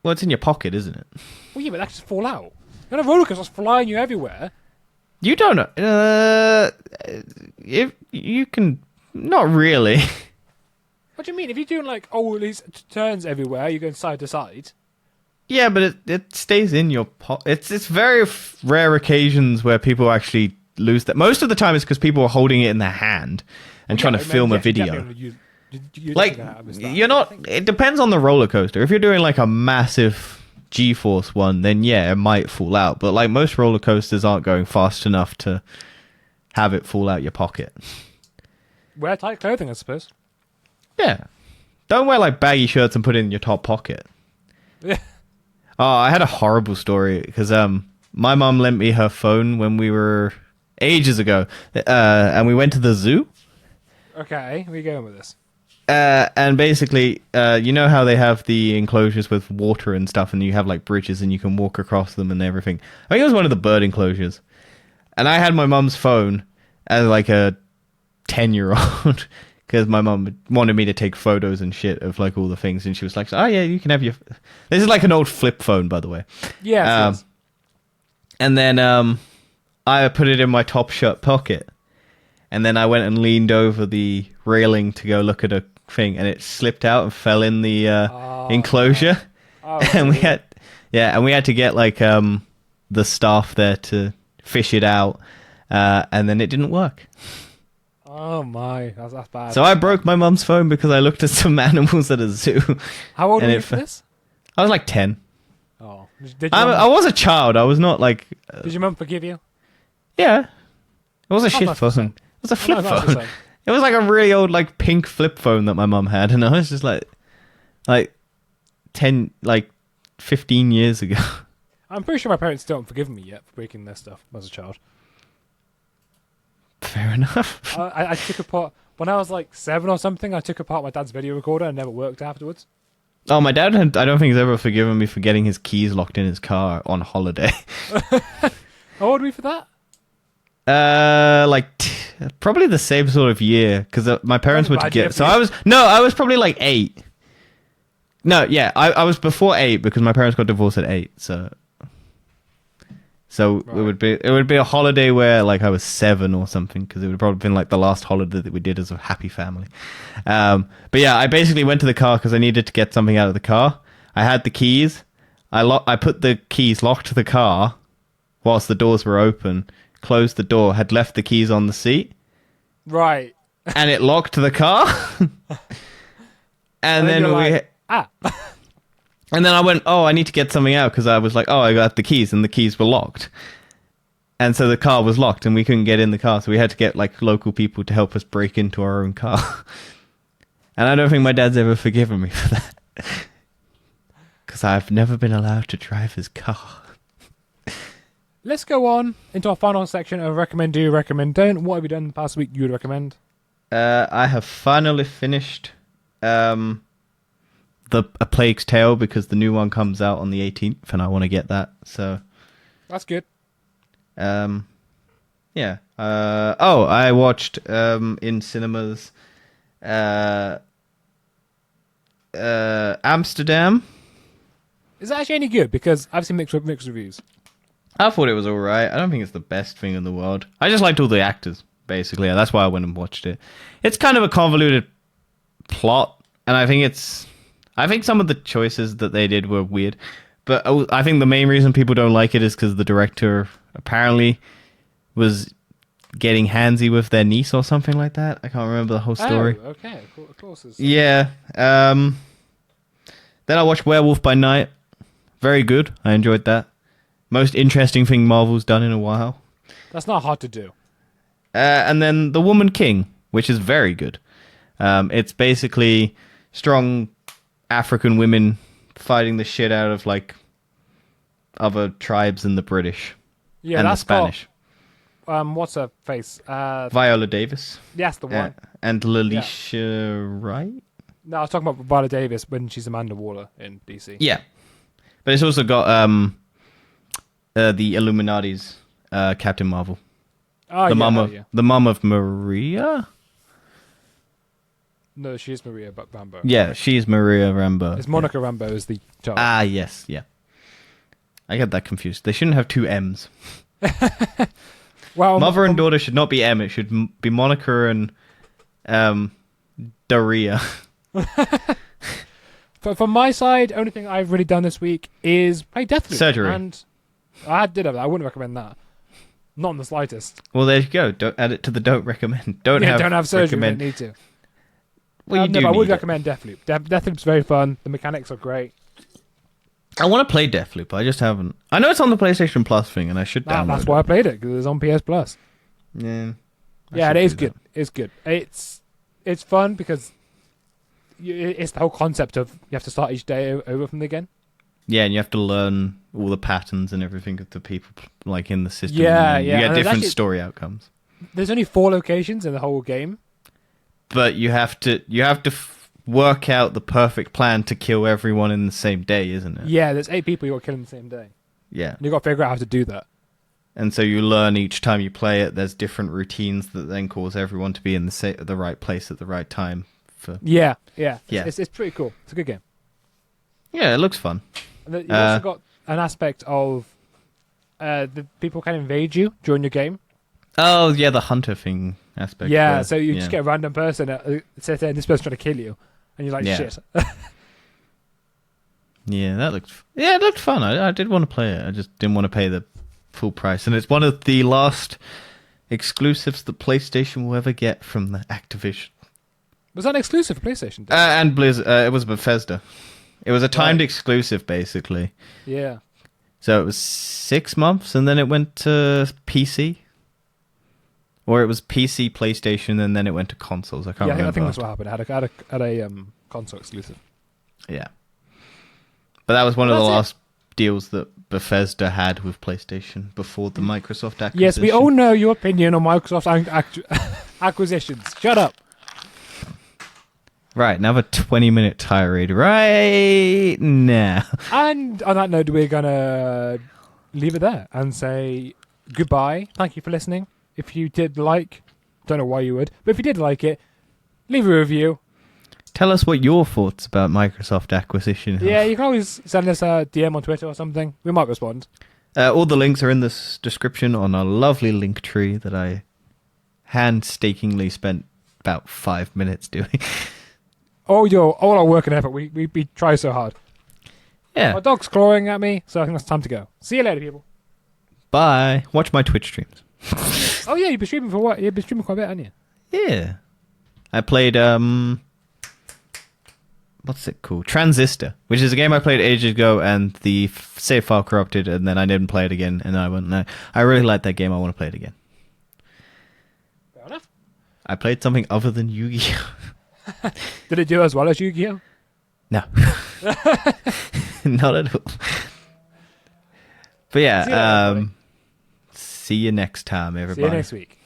Well, it's in your pocket, isn't it? Well, yeah, but that just fall out. You're on a roller coaster, it's flying you everywhere. You don't know. If you can, not really. What do you mean? If you're doing like all these turns everywhere, you're going side to side. Yeah, but it stays in your pocket. It's very rare occasions where people actually lose that. Most of the time it's because people are holding it in their hand and trying to film a video. You're not. It depends on the roller coaster. If you're doing like a massive G-force one, then yeah, it might fall out. But like most roller coasters aren't going fast enough to have it fall out your pocket. Wear tight clothing, I suppose. Yeah. Don't wear like baggy shirts and put it in your top pocket. Yeah. Oh, I had a horrible story because my mum lent me her phone when we were ages ago, and we went to the zoo. Okay, where are you going with this? And basically, you know how they have the enclosures with water and stuff, and you have like bridges and you can walk across them and everything. I think it was one of the bird enclosures. And I had my mum's phone as like a 10-year-old because my mum wanted me to take photos and shit of like all the things, and she was like, "Oh yeah, you can have your." This is like an old flip phone, by the way. Yes. And then I put it in my top shirt pocket, and then I went and leaned over the railing to go look at a thing, and it slipped out and fell in the enclosure. Oh, And we had to get like the staff there to fish it out, and then it didn't work. Oh my, that's bad. So I broke my mum's phone because I looked at some animals at a zoo. How old were and you it for this? I was like 10. Oh, did I was a child. I was not like. Did your mum forgive you? Yeah, it was a Oh, shit that's phone. the same. It was a flip No, that's the phone. same. It was like a really old like pink flip phone that my mum had, and I was just like 15 years ago. I'm pretty sure my parents still haven't forgiven me yet for breaking their stuff as a child. Fair enough. I took apart when I was like 7 or something. I took apart my dad's video recorder and never worked afterwards. Oh, my dad I don't think he's ever forgiven me for getting his keys locked in his car on holiday. How old were we for that? Probably the same sort of year, because my parents were Bad year together. for So you. I was probably like 8. No, yeah, I was before 8 because my parents got divorced at 8. So Right. it would be a holiday where like I was 7 or something, because it would have probably been like the last holiday that we did as a happy family. But yeah, I basically went to the car because I needed to get something out of the car. I had the keys. I put the keys, locked the car whilst the doors were open, closed the door, had left the keys on the seat, Right. and it locked the car. and then you're we. like, And then I went, I need to get something out, because I was like, I got the keys, and the keys were locked. And so the car was locked, and we couldn't get in the car, so we had to get like local people to help us break into our own car. And I don't think my dad's ever forgiven me for that. Because I've never been allowed to drive his car. Let's go on into our final section of recommend, do, recommend, don't. What have you done the past week you would recommend? I have finally finished A Plague's Tale, because the new one comes out on the 18th, and I want to get that. So, That's good. yeah. I watched in cinemas Amsterdam. Is that actually any good? Because I've seen mixed reviews. I thought it was alright. I don't think it's the best thing in the world. I just liked all the actors, basically. That's why I went and watched it. It's kind of a convoluted plot, and I think some of the choices that they did were weird. But I think the main reason people don't like it is because the director apparently was getting handsy with their niece or something like that. I can't remember the whole story. Oh, okay. Of course. Yeah. Then I watched Werewolf by Night. Very good. I enjoyed that. Most interesting thing Marvel's done in a while. That's not hard to do. And then The Woman King, which is very good. It's basically strong African women fighting the shit out of like other tribes than the British Yeah, and the that's Spanish. got, what's her face? Viola Davis. That's the one. And Lalisha Wright? No, I was talking about Viola Davis when she's Amanda Waller in DC. Yeah. But it's also got the Illuminati's Captain Marvel. Oh, The yeah. mum of Maria? No, she is Maria Rambo. Yeah, she's Maria Rambo. It's Monica Rambo is the child. Ah, yes, yeah. I get that confused. They shouldn't have two M's. Well, Mother and daughter should not be M. It should be Monica and Daria. From my side, only thing I've really done this week is play Deathloop. Surgery. And I did have that. I wouldn't recommend that. Not in the slightest. Well, there you go. Don't add it to the don't recommend. Don't have surgery. recommend. Don't need to. Well, you No, do but I would need it. recommend Deathloop. Deathloop's very fun. The mechanics are great. I want to play Deathloop. I just haven't. I know it's on the PlayStation Plus thing, and I should download That's it. why I played it, because it's on PS Plus. Yeah. Yeah, it is good. It's good. It's fun because it's the whole concept of you have to start each day over from again. Yeah, and you have to learn all the patterns and everything of the people like in the system. Yeah, and yeah, You get and there's different actually- story outcomes, There's only 4 locations in the whole game. but you have to work out the perfect plan to kill everyone in the same day, isn't it? Yeah, there's 8 people you got to kill in the same day. Yeah. And you got to figure out how to do that. And so you learn each time you play it. There's different routines that then cause everyone to be in the right place at the right time. Yeah. Yeah. It's pretty cool. It's a good game. Yeah, it looks fun. And then you've also got an aspect of the people can invade you during your game. Oh, yeah, the hunter thing aspect. Yeah, so you just get a random person sit there and this person's trying to kill you. And you're like, shit. Yeah, it looked fun. I did want to play it. I just didn't want to pay the full price. And it's one of the last exclusives that PlayStation will ever get from the Activision. Was that an exclusive for PlayStation? And Blizzard. It was Bethesda. It was a timed exclusive, basically. Yeah. So it was 6 months, and then it went to PC. Or it was PC, PlayStation, and then it went to consoles. I can't remember. I think that's what happened. I had a console exclusive. Yeah. But that was one of the last deals that Bethesda had with PlayStation before the Microsoft acquisition. Yes, we all know your opinion on Microsoft acquisitions. Shut up. Right, another 20-minute tirade right now. And on that note, we're going to leave it there and say goodbye. Thank you for listening. If you did don't know why you would, but if you did like it, leave a review. Tell us what your thoughts about Microsoft acquisition are. Yeah, you can always send us a DM on Twitter or something. We might respond. All the links are in the description on a lovely link tree that I painstakingly spent about 5 minutes doing. All our work and effort. We try so hard. Yeah. My dog's clawing at me, so I think it's time to go. See you later, people. Bye. Watch my Twitch streams. Oh yeah, you've been streaming for what? You've been streaming quite a bit, haven't you? Yeah. I played what's it called? Transistor, which is a game I played ages ago, and the save file corrupted, and then I didn't play it again, and I went, no, I really like that game, I want to play it again. Fair enough. I played something other than Yu-Gi-Oh! Did it do as well as Yu-Gi-Oh? No. Not at all. But yeah, see you next time, everybody. See you next week.